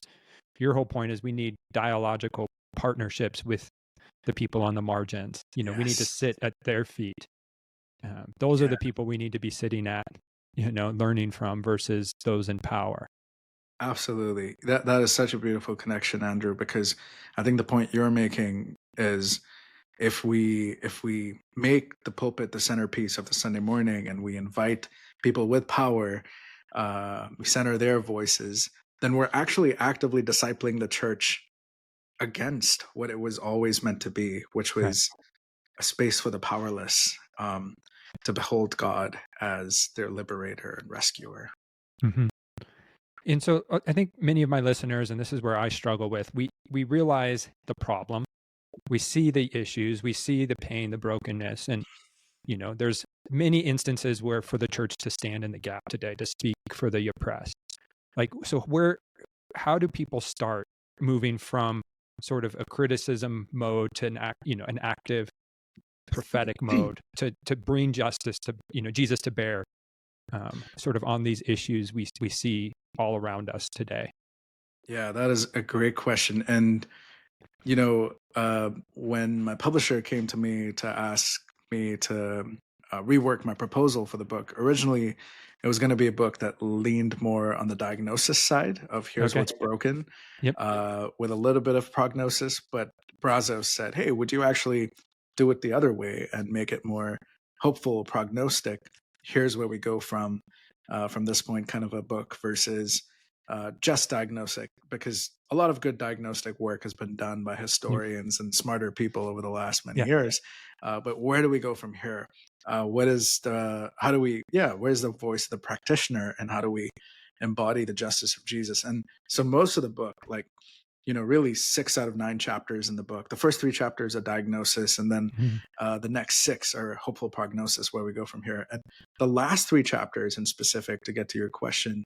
[SPEAKER 1] your whole point is we need dialogical partnerships with the people on the margins. We need to
[SPEAKER 2] Yes.
[SPEAKER 1] sit at their feet. Those are
[SPEAKER 2] Yeah.
[SPEAKER 1] the people we need to be sitting at, learning from versus those in power.
[SPEAKER 2] Absolutely. That is such a beautiful connection, Andrew, because I think the point you're making is if we make the pulpit the centerpiece of the Sunday morning and we invite people with power, we center their voices, then we're actually actively discipling the church against what it was always meant to be, which
[SPEAKER 1] Right.
[SPEAKER 2] was a space for the powerless, to behold God as their liberator and rescuer.
[SPEAKER 1] Hmm. And so I think many of my listeners, and this is where I struggle with, we realize the problem, we see the issues, we see the pain, the brokenness, and there's many instances where for the church to stand in the gap today to speak for the oppressed. Like, so how do people start moving from sort of a criticism mode to an active prophetic mode to bring justice to Jesus to bear, sort of on these issues we see all around us today?
[SPEAKER 2] Yeah, that is a great question. And when my publisher came to me to ask me to rework my proposal for the book, originally it was going to be a book that leaned more on the diagnosis side of here's
[SPEAKER 1] Okay.
[SPEAKER 2] what's broken,
[SPEAKER 1] Yep.
[SPEAKER 2] with a little bit of prognosis. But Brazos said, hey, would you actually do it the other way and make it more hopeful, prognostic? Here's where we go from this point, kind of a book versus just diagnostic, because a lot of good diagnostic work has been done by
[SPEAKER 1] Yep.
[SPEAKER 2] historians and smarter people over the last many
[SPEAKER 1] Yeah.
[SPEAKER 2] years. But where do we go from here? Where's the voice of the practitioner, and how do we embody the justice of Jesus? And so most of the book, really 6 out of 9 chapters in the book. The first 3 chapters are diagnosis, and then
[SPEAKER 1] Mhm.
[SPEAKER 2] the next 6 are hopeful prognosis, where we go from here. And the last 3 chapters, in specific, to get to your question,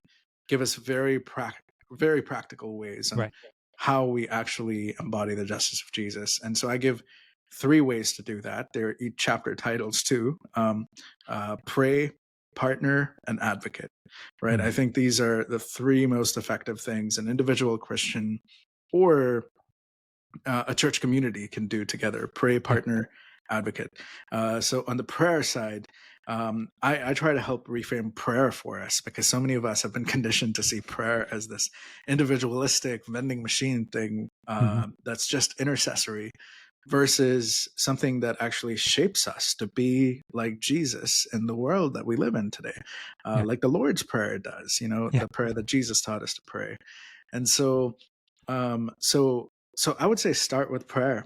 [SPEAKER 2] give us very practical ways on
[SPEAKER 1] Right.
[SPEAKER 2] how we actually embody the justice of Jesus. And so I give 3 ways to do that. They're each chapter titles too: pray, partner, and advocate. Right.
[SPEAKER 1] Mm.
[SPEAKER 2] I think these are the 3 most effective things an individual Christian or a church community can do together: pray,
[SPEAKER 1] Yeah.
[SPEAKER 2] partner, advocate. So on the prayer side, I try to help reframe prayer for us, because so many of us have been conditioned to see prayer as this individualistic vending machine thing,
[SPEAKER 1] Mhm.
[SPEAKER 2] that's just intercessory, versus something that actually shapes us to be like Jesus in the world that we live in today,
[SPEAKER 1] Yeah.
[SPEAKER 2] like the Lord's Prayer does,
[SPEAKER 1] Yeah.
[SPEAKER 2] the prayer that Jesus taught us to pray. And so so I would say start with prayer,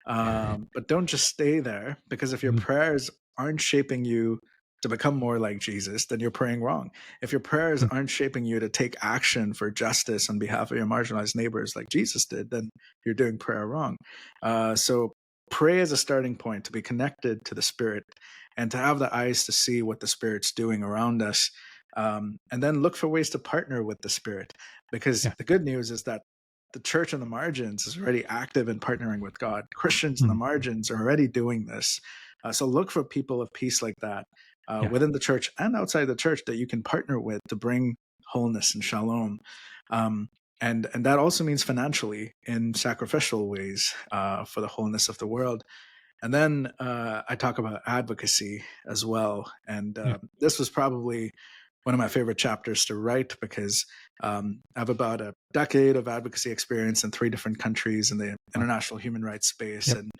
[SPEAKER 2] but don't just stay there, because if your
[SPEAKER 1] Mhm.
[SPEAKER 2] prayers aren't shaping you to become more like Jesus, then you're praying wrong. If your prayers
[SPEAKER 1] Mm.
[SPEAKER 2] aren't shaping you to take action for justice on behalf of your marginalized neighbors like Jesus did, then you're doing prayer wrong. So pray as a starting point, to be connected to the Spirit and to have the eyes to see what the Spirit's doing around us. And then look for ways to partner with the Spirit, because
[SPEAKER 1] Yeah.
[SPEAKER 2] the good news is that the church on the margins is already active in partnering with God. Christians on the
[SPEAKER 1] Mm.
[SPEAKER 2] margins are already doing this. So look for people of peace like that,
[SPEAKER 1] Yeah.
[SPEAKER 2] within the church and outside the church, that you can partner with to bring wholeness and shalom. Um, and that also means financially, in sacrificial ways, for the wholeness of the world. And then I talk about advocacy as well. And
[SPEAKER 1] Yeah.
[SPEAKER 2] this was probably one of my favorite chapters to write, because I have about a decade of advocacy experience in 3 different countries in the
[SPEAKER 1] Wow.
[SPEAKER 2] international human rights space.
[SPEAKER 1] Yep.
[SPEAKER 2] And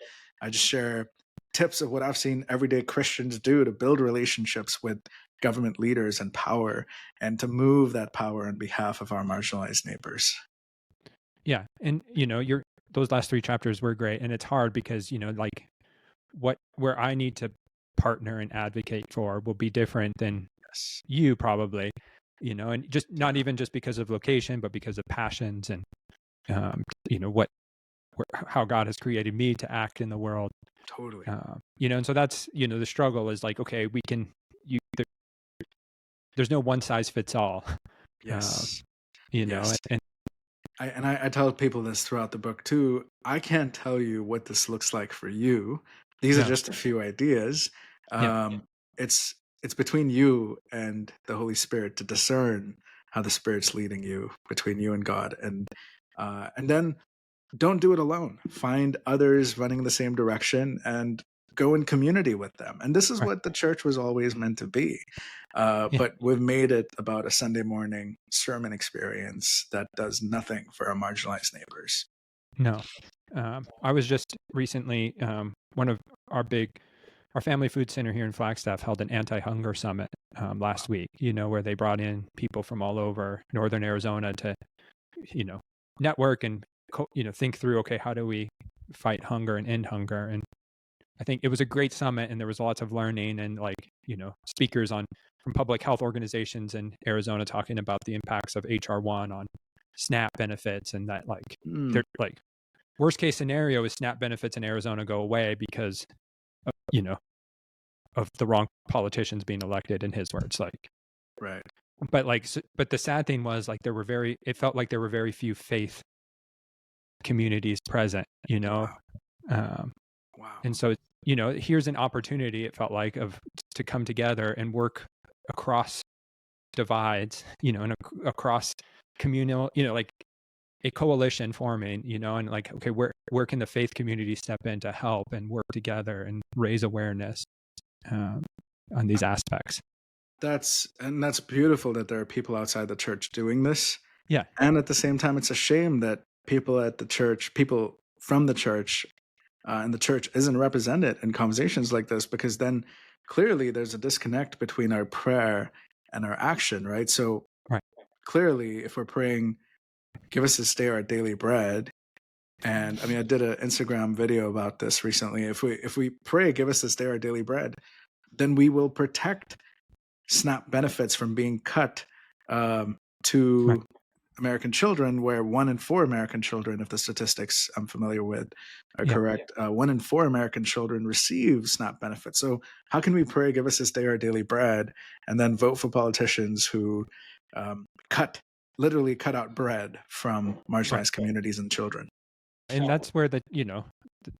[SPEAKER 2] I just share tips of what I've seen everyday Christians do to build relationships with government leaders and power, and to move that power on behalf of our marginalized neighbors.
[SPEAKER 1] Yeah. And your those last 3 chapters were great, and it's hard because like where I need to partner and advocate for will be different than
[SPEAKER 2] Yes.
[SPEAKER 1] you probably, and just not
[SPEAKER 2] Yeah,
[SPEAKER 1] even just because of location, but because of passions and um, what how God has created me to act in the world.
[SPEAKER 2] totally.
[SPEAKER 1] And so that's the struggle is like, okay, we can there's no one size fits all. uh,
[SPEAKER 2] Yes.
[SPEAKER 1] you know
[SPEAKER 2] Yes.
[SPEAKER 1] and
[SPEAKER 2] I tell people this throughout the book too. I can't tell you what this looks like for you, these are
[SPEAKER 1] No.
[SPEAKER 2] just a few ideas.
[SPEAKER 1] Yeah.
[SPEAKER 2] It's between you and the Holy Spirit to discern how the Spirit's leading you, between you and God, and then don't do it alone. Find others running in the same direction and go in community with them. And this is
[SPEAKER 1] Right.
[SPEAKER 2] what the church was always meant to be.
[SPEAKER 1] Yeah.
[SPEAKER 2] But we've made it about a Sunday morning sermon experience that does nothing for our marginalized neighbors.
[SPEAKER 1] No. I was just recently, one of our our family food center here in Flagstaff held an anti-hunger summit last week, where they brought in people from all over northern Arizona to, you know, network and, think through, okay, how do we fight hunger and end hunger? And I think it was a great summit, and there was lots of learning and, like, speakers from public health organizations in Arizona talking about the impacts of HR1 on SNAP benefits, and that, like,
[SPEAKER 2] Mm,
[SPEAKER 1] they're like, worst case scenario is SNAP benefits in Arizona go away because of, of the wrong politicians being elected, in his words. Like,
[SPEAKER 2] right.
[SPEAKER 1] but like, but the sad thing was, like, it felt like there were very few faith communities present,
[SPEAKER 2] Wow.
[SPEAKER 1] um,
[SPEAKER 2] Wow.
[SPEAKER 1] and so, here's an opportunity, it felt like, to come together and work across divides, and across communal, like a coalition forming, and like, okay, where can the faith community step in to help and work together and raise awareness um, on these aspects?
[SPEAKER 2] That's beautiful that there are people outside the church doing this.
[SPEAKER 1] Yeah.
[SPEAKER 2] And at the same time, it's a shame that people from the church, and the church isn't represented in conversations like this, because then clearly there's a disconnect between our prayer and our action, right? So
[SPEAKER 1] Right.
[SPEAKER 2] clearly, if we're praying, give us this day our daily bread, and I mean, I did an Instagram video about this recently. If we pray, give us this day our daily bread, then we will protect SNAP benefits from being cut
[SPEAKER 1] Right.
[SPEAKER 2] to American children, where 1 in 4 American children, if the statistics I'm familiar with are
[SPEAKER 1] Yeah.
[SPEAKER 2] correct, 1 in 4 American children receive SNAP benefits. So how can we pray, give us this day our daily bread, and then vote for politicians who um, literally cut out bread from
[SPEAKER 1] Right.
[SPEAKER 2] marginalized communities and children?
[SPEAKER 1] And that's where the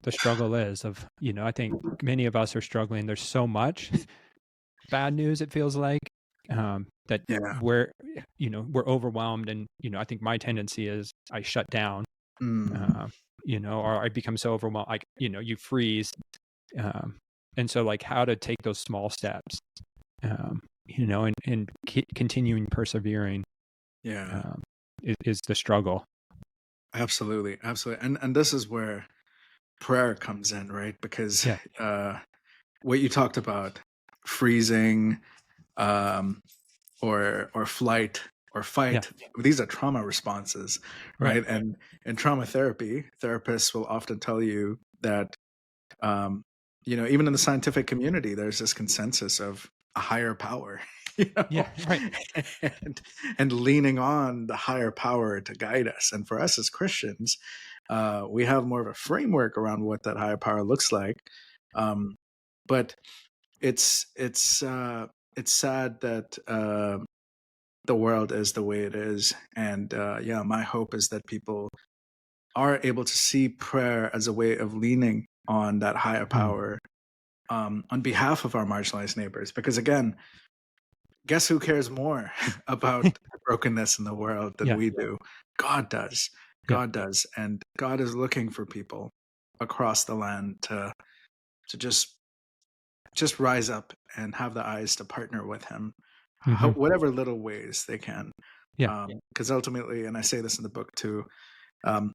[SPEAKER 1] struggle is of, I think many of us are struggling. There's so much bad news, it feels like, that
[SPEAKER 2] Yeah.
[SPEAKER 1] we're overwhelmed. And, I think my tendency is I shut down,
[SPEAKER 2] Mm,
[SPEAKER 1] uh, or I become so overwhelmed, like, you freeze. Um, and so, like, how to take those small steps, and continuing persevering,
[SPEAKER 2] yeah.
[SPEAKER 1] um, is the struggle.
[SPEAKER 2] Absolutely. Absolutely. And this is where prayer comes in, right? Because
[SPEAKER 1] Yeah.
[SPEAKER 2] what you talked about, freezing, um, or flight or
[SPEAKER 1] Yeah.
[SPEAKER 2] fight, these are trauma responses,
[SPEAKER 1] Right.
[SPEAKER 2] right? And in trauma therapy, therapists will often tell you that, um, even in the scientific community, there's this consensus of a higher power, you
[SPEAKER 1] Yeah.
[SPEAKER 2] know,
[SPEAKER 1] Right.
[SPEAKER 2] and, and leaning on the higher power to guide us. And for us as Christians, we have more of a framework around what that higher power looks like. Um, but it's sad that the world is the way it is, and yeah, my hope is that people are able to see prayer as a way of leaning on that higher
[SPEAKER 1] Mm.
[SPEAKER 2] power, on behalf of our marginalized neighbors. Because again, guess who cares more about the brokenness in the world than
[SPEAKER 1] Yeah.
[SPEAKER 2] we do? God does.
[SPEAKER 1] Yeah.
[SPEAKER 2] God does, and God is looking for people across the land to just rise up and have the eyes to partner with him,
[SPEAKER 1] Hmm.
[SPEAKER 2] whatever little ways they can.
[SPEAKER 1] Yeah.
[SPEAKER 2] Because ultimately, and I say this in the book too, um,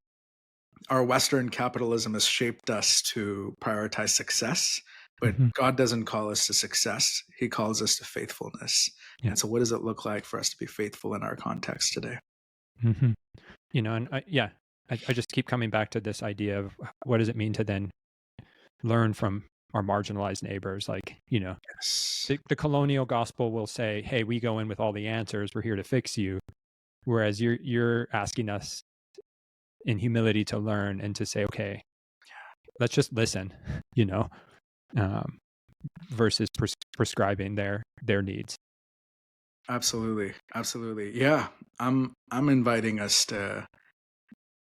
[SPEAKER 2] our Western capitalism has shaped us to prioritize success, but
[SPEAKER 1] Hmm.
[SPEAKER 2] God doesn't call us to success. He calls us to faithfulness.
[SPEAKER 1] Yeah.
[SPEAKER 2] And so, what does it look like for us to be faithful in our context today?
[SPEAKER 1] Hmm. And I just keep coming back to this idea of what does it mean to then learn from our marginalized neighbors? Like,
[SPEAKER 2] Yes.
[SPEAKER 1] the colonial gospel will say, hey, we go in with all the answers, we're here to fix you. Whereas you're asking us in humility to learn and to say, okay, let's just listen, you know, um, versus prescribing their needs.
[SPEAKER 2] Absolutely. Absolutely. Yeah. I'm inviting us to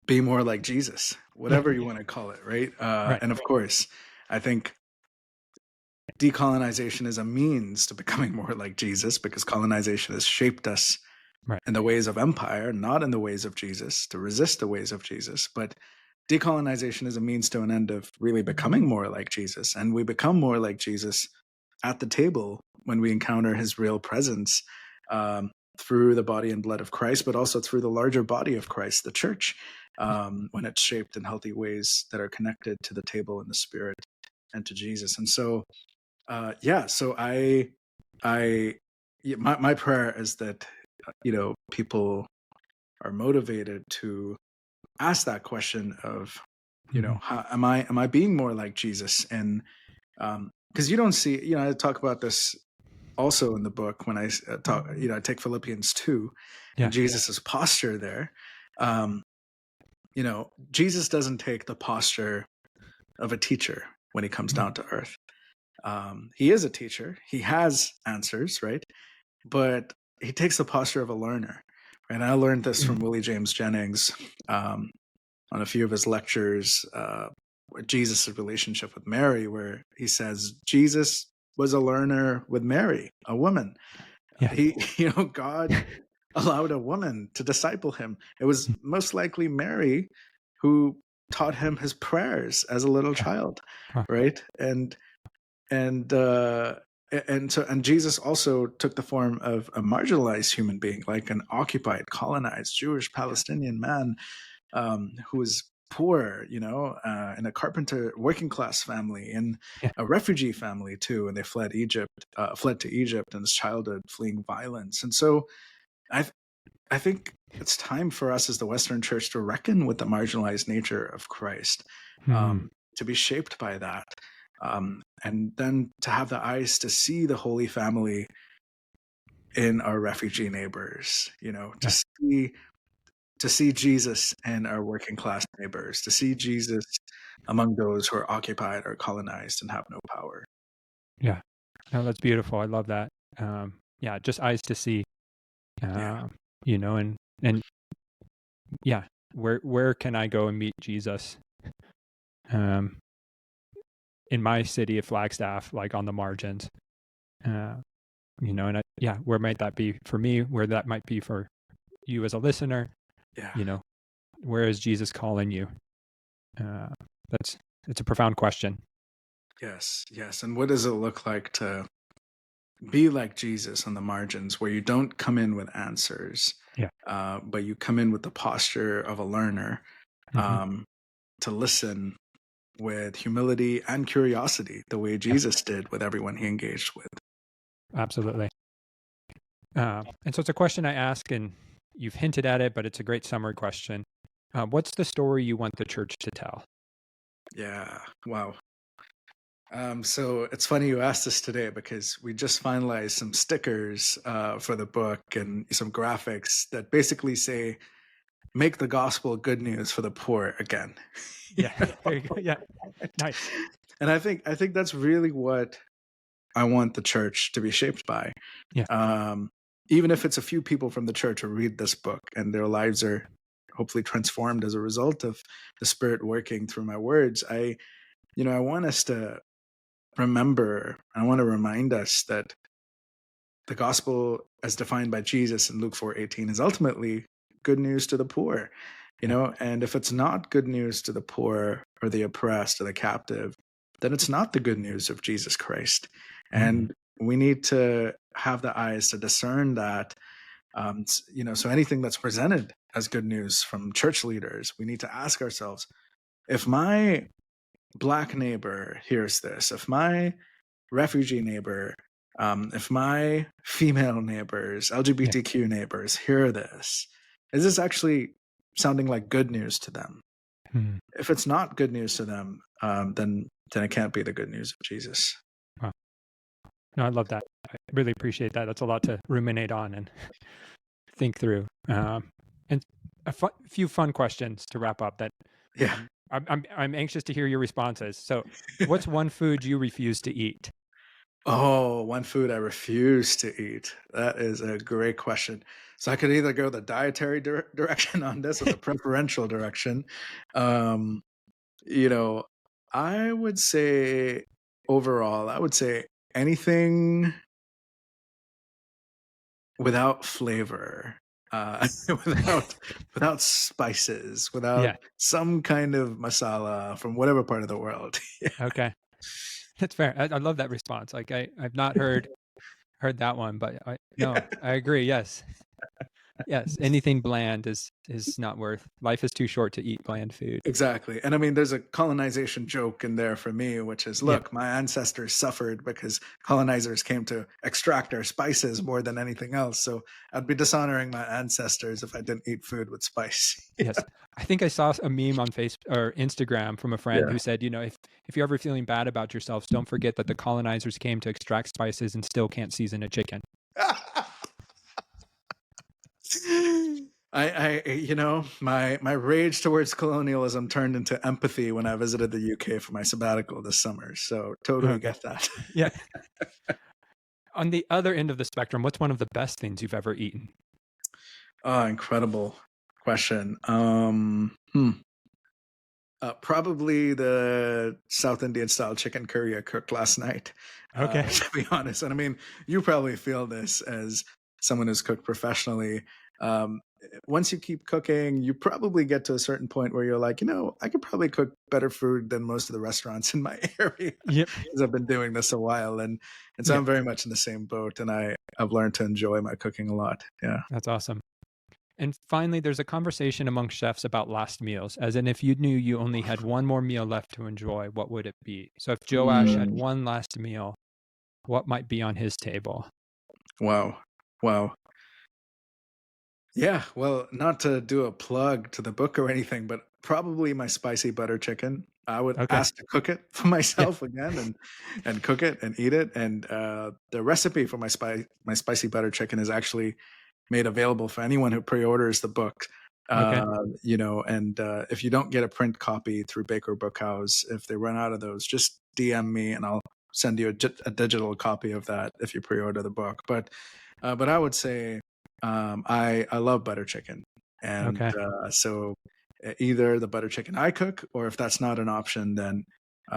[SPEAKER 2] be more like Jesus,
[SPEAKER 1] Yeah.
[SPEAKER 2] whatever you want to call it, right?
[SPEAKER 1] Right.
[SPEAKER 2] And of course, I think decolonization is a means to becoming more like Jesus, because colonization has shaped us
[SPEAKER 1] Right.
[SPEAKER 2] in the ways of empire, not in the ways of Jesus, to resist the ways of Jesus. But decolonization is a means to an end of really becoming more like Jesus. And we become more like Jesus at the table when we encounter his real presence, through the body and blood of Christ, but also through the larger body of Christ, the church, when it's shaped in healthy ways that are connected to the table in the spirit and to Jesus. And so, so my prayer is that, people are motivated to ask that question of, how am I being more like Jesus? And because you don't see, I talk about this also in the book when I talk, I take Philippians 2 and Jesus's posture there. Jesus doesn't take the posture of a teacher when he comes down to earth. He is a teacher. He has answers, right? But he takes the posture of a learner. And I learned this from Willie James Jennings on a few of his lectures, Jesus' relationship with Mary, where he says Jesus was a learner with Mary, a woman. He, God allowed a woman to disciple him. It was most likely Mary who taught him his prayers as a little child, right? And Jesus also took the form of a marginalized human being, like an occupied, colonized Jewish Palestinian man, who was poor, in a carpenter working class family, in a refugee family too, and they fled to Egypt in his childhood, fleeing violence. And so I think it's time for us as the Western Church to reckon with the marginalized nature of Christ, to be shaped by that, and then to have the eyes to see the Holy Family in our refugee neighbors, to see Jesus in our working class neighbors, to see Jesus among those who are occupied or colonized and have no power.
[SPEAKER 1] Yeah. No, that's beautiful. I love that. Just eyes to see, and where can I go and meet Jesus? In my city of Flagstaff, like on the margins, and where might that be for me? Where that might be for you as a listener?
[SPEAKER 2] Yeah.
[SPEAKER 1] Where is Jesus calling you? It's a profound question.
[SPEAKER 2] Yes. And what does it look like to be like Jesus on the margins, where you don't come in with answers, but you come in with the posture of a learner, to listen with humility and curiosity, the way Jesus did with everyone he engaged with.
[SPEAKER 1] Absolutely. And so it's a question I ask, and you've hinted at it, but it's a great summary question. What's the story you want the church to tell?
[SPEAKER 2] Yeah. Wow. So it's funny you asked this today, because we just finalized some stickers for the book and some graphics that basically say, "Make the gospel good news for the poor again."
[SPEAKER 1] Yeah. There you go. Yeah. Nice.
[SPEAKER 2] And I think that's really what I want the church to be shaped by.
[SPEAKER 1] Yeah.
[SPEAKER 2] Even if it's a few people from the church who read this book and their lives are hopefully transformed as a result of the Spirit working through my words, I want us to remember, I want to remind us that the gospel as defined by Jesus in Luke 4:18 is ultimately good news to the poor, and if it's not good news to the poor or the oppressed or the captive, then it's not the good news of Jesus Christ. And we need to have the eyes to discern that, so anything that's presented as good news from church leaders, we need to ask ourselves, if my Black neighbor hears this, if my refugee neighbor, if my female neighbors, LGBTQ neighbors hear this, is this actually sounding like good news to them? If it's not good news to them, then it can't be the good news of Jesus.
[SPEAKER 1] Wow. No, I love that. I really appreciate that. That's a lot to ruminate on and think through. And a few fun questions to wrap up. That I'm anxious to hear your responses. So, what's one food you refuse to eat?
[SPEAKER 2] Oh, one food I refuse to eat. That is a great question. So I could either go the dietary direction on this or the preferential direction. I would say overall, I would say anything without flavor, without without spices,
[SPEAKER 1] Yeah.
[SPEAKER 2] without some kind of masala from whatever part of the world.
[SPEAKER 1] Okay. That's fair. I love that response. Like I've not heard that one, but no, I agree. Yes. Yes. Anything bland is not worth. Life is too short to eat bland food.
[SPEAKER 2] Exactly. And I mean, there's a colonization joke in there for me, which is,
[SPEAKER 1] Yeah.
[SPEAKER 2] look, my ancestors suffered because colonizers came to extract our spices more than anything else. So I'd be dishonoring my ancestors if I didn't eat food with spice.
[SPEAKER 1] Yes. I think I saw a meme on Facebook or Instagram from a friend
[SPEAKER 2] Yeah.
[SPEAKER 1] who said, if you're ever feeling bad about yourselves, don't forget that the colonizers came to extract spices and still can't season a chicken.
[SPEAKER 2] My rage towards colonialism turned into empathy when I visited the UK for my sabbatical this summer. So totally
[SPEAKER 1] Okay.
[SPEAKER 2] get that.
[SPEAKER 1] Yeah. On the other end of the spectrum, what's one of the best things you've ever eaten?
[SPEAKER 2] Oh, incredible question. Probably the South Indian style chicken curry I cooked last night,
[SPEAKER 1] Okay.
[SPEAKER 2] to be honest. And I mean, you probably feel this as someone who's cooked professionally. Once you keep cooking, you probably get to a certain point where you're like, I could probably cook better food than most of the restaurants in my area
[SPEAKER 1] Yep.
[SPEAKER 2] because I've been doing this a while. And so
[SPEAKER 1] Yep.
[SPEAKER 2] I'm very much in the same boat, and I've learned to enjoy my cooking a lot. Yeah.
[SPEAKER 1] That's awesome. And finally, there's a conversation among chefs about last meals, as in if you knew you only had one more meal left to enjoy, what would it be? So if Joash had one last meal, what might be on his table?
[SPEAKER 2] Wow. Wow. Yeah, well, not to do a plug to the book or anything, but probably my spicy butter chicken. I would
[SPEAKER 1] Okay.
[SPEAKER 2] ask to cook it for
[SPEAKER 1] Yeah.
[SPEAKER 2] myself again and cook it and eat it. And the recipe for my spicy butter chicken is actually made available for anyone who pre-orders the book.
[SPEAKER 1] Okay.
[SPEAKER 2] And if you don't get a print copy through Baker Bookhouse, if they run out of those, just DM me and I'll send you a digital copy of that if you pre-order the book. But I would say I love butter chicken, and
[SPEAKER 1] Okay.
[SPEAKER 2] so either the butter chicken I cook, or if that's not an option, then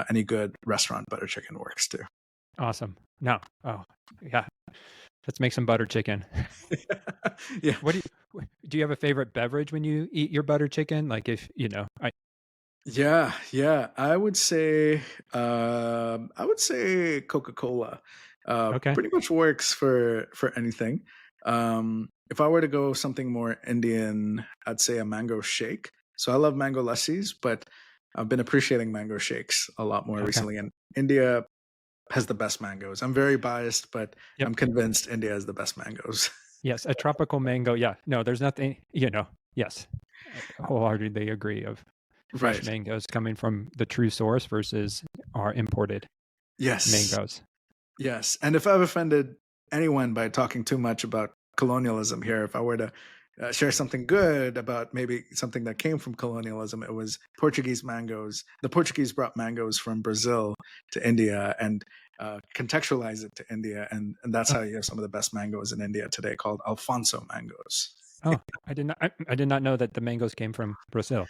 [SPEAKER 2] any good restaurant butter chicken works too.
[SPEAKER 1] Awesome. No. Oh, yeah. Let's make some butter chicken.
[SPEAKER 2] Yeah,
[SPEAKER 1] What do you have a favorite beverage when you eat your butter chicken? Like if,
[SPEAKER 2] yeah. I would say Coca-Cola.
[SPEAKER 1] okay.
[SPEAKER 2] Pretty much works for anything. If I were to go something more Indian, I'd say a mango shake. So I love mango lassis, but I've been appreciating mango shakes a lot more
[SPEAKER 1] Okay.
[SPEAKER 2] recently. And India has the best mangoes. I'm very biased, but
[SPEAKER 1] Yep.
[SPEAKER 2] I'm convinced India has the best mangoes.
[SPEAKER 1] Yes. A tropical mango. Yeah. No, there's nothing, yes. I wholeheartedly agree of fresh
[SPEAKER 2] Right.
[SPEAKER 1] mangoes coming from the true source versus our imported
[SPEAKER 2] Yes.
[SPEAKER 1] mangoes.
[SPEAKER 2] Yes. And if I've offended anyone by talking too much about colonialism here, if I were to share something good about maybe something that came from colonialism, it was Portuguese mangoes. The Portuguese brought mangoes from Brazil to India and contextualized it to India. And that's
[SPEAKER 1] Oh,
[SPEAKER 2] how you have some of the best mangoes in India today, called Alfonso mangoes.
[SPEAKER 1] oh, I did not know that the mangoes came from Brazil.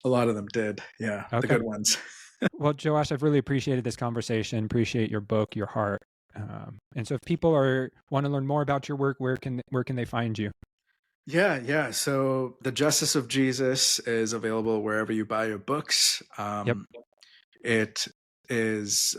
[SPEAKER 2] A lot of them did. Yeah. The
[SPEAKER 1] Okay.
[SPEAKER 2] good ones.
[SPEAKER 1] Well, Joash, I've really appreciated this conversation. Appreciate your book, your heart. And so, if people want to learn more about your work, where can they find you?
[SPEAKER 2] Yeah. So The Justice of Jesus is available wherever you buy your books.
[SPEAKER 1] Yep.
[SPEAKER 2] It is,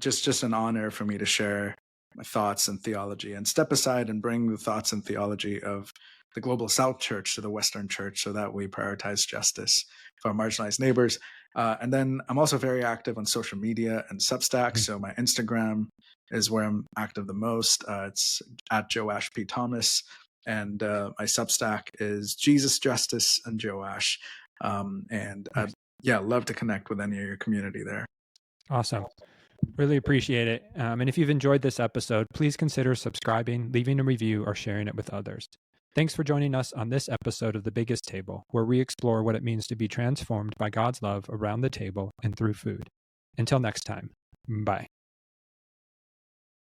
[SPEAKER 2] just an honor for me to share my thoughts and theology and step aside and bring the thoughts and theology of the global South Church to the Western Church so that we prioritize justice for our marginalized neighbors. And then I'm also very active on social media and Substack.
[SPEAKER 1] Mhm.
[SPEAKER 2] So my Instagram is where I'm active the most. It's at Joash P. Thomas. And my Substack is Jesus, Justice, and Joash. And
[SPEAKER 1] Nice.
[SPEAKER 2] love to connect with any of your community there.
[SPEAKER 1] Awesome. Really appreciate it. And if you've enjoyed this episode, please consider subscribing, leaving a review, or sharing it with others. Thanks for joining us on this episode of The Biggest Table, where we explore what it means to be transformed by God's love around the table and through food. Until next time, bye.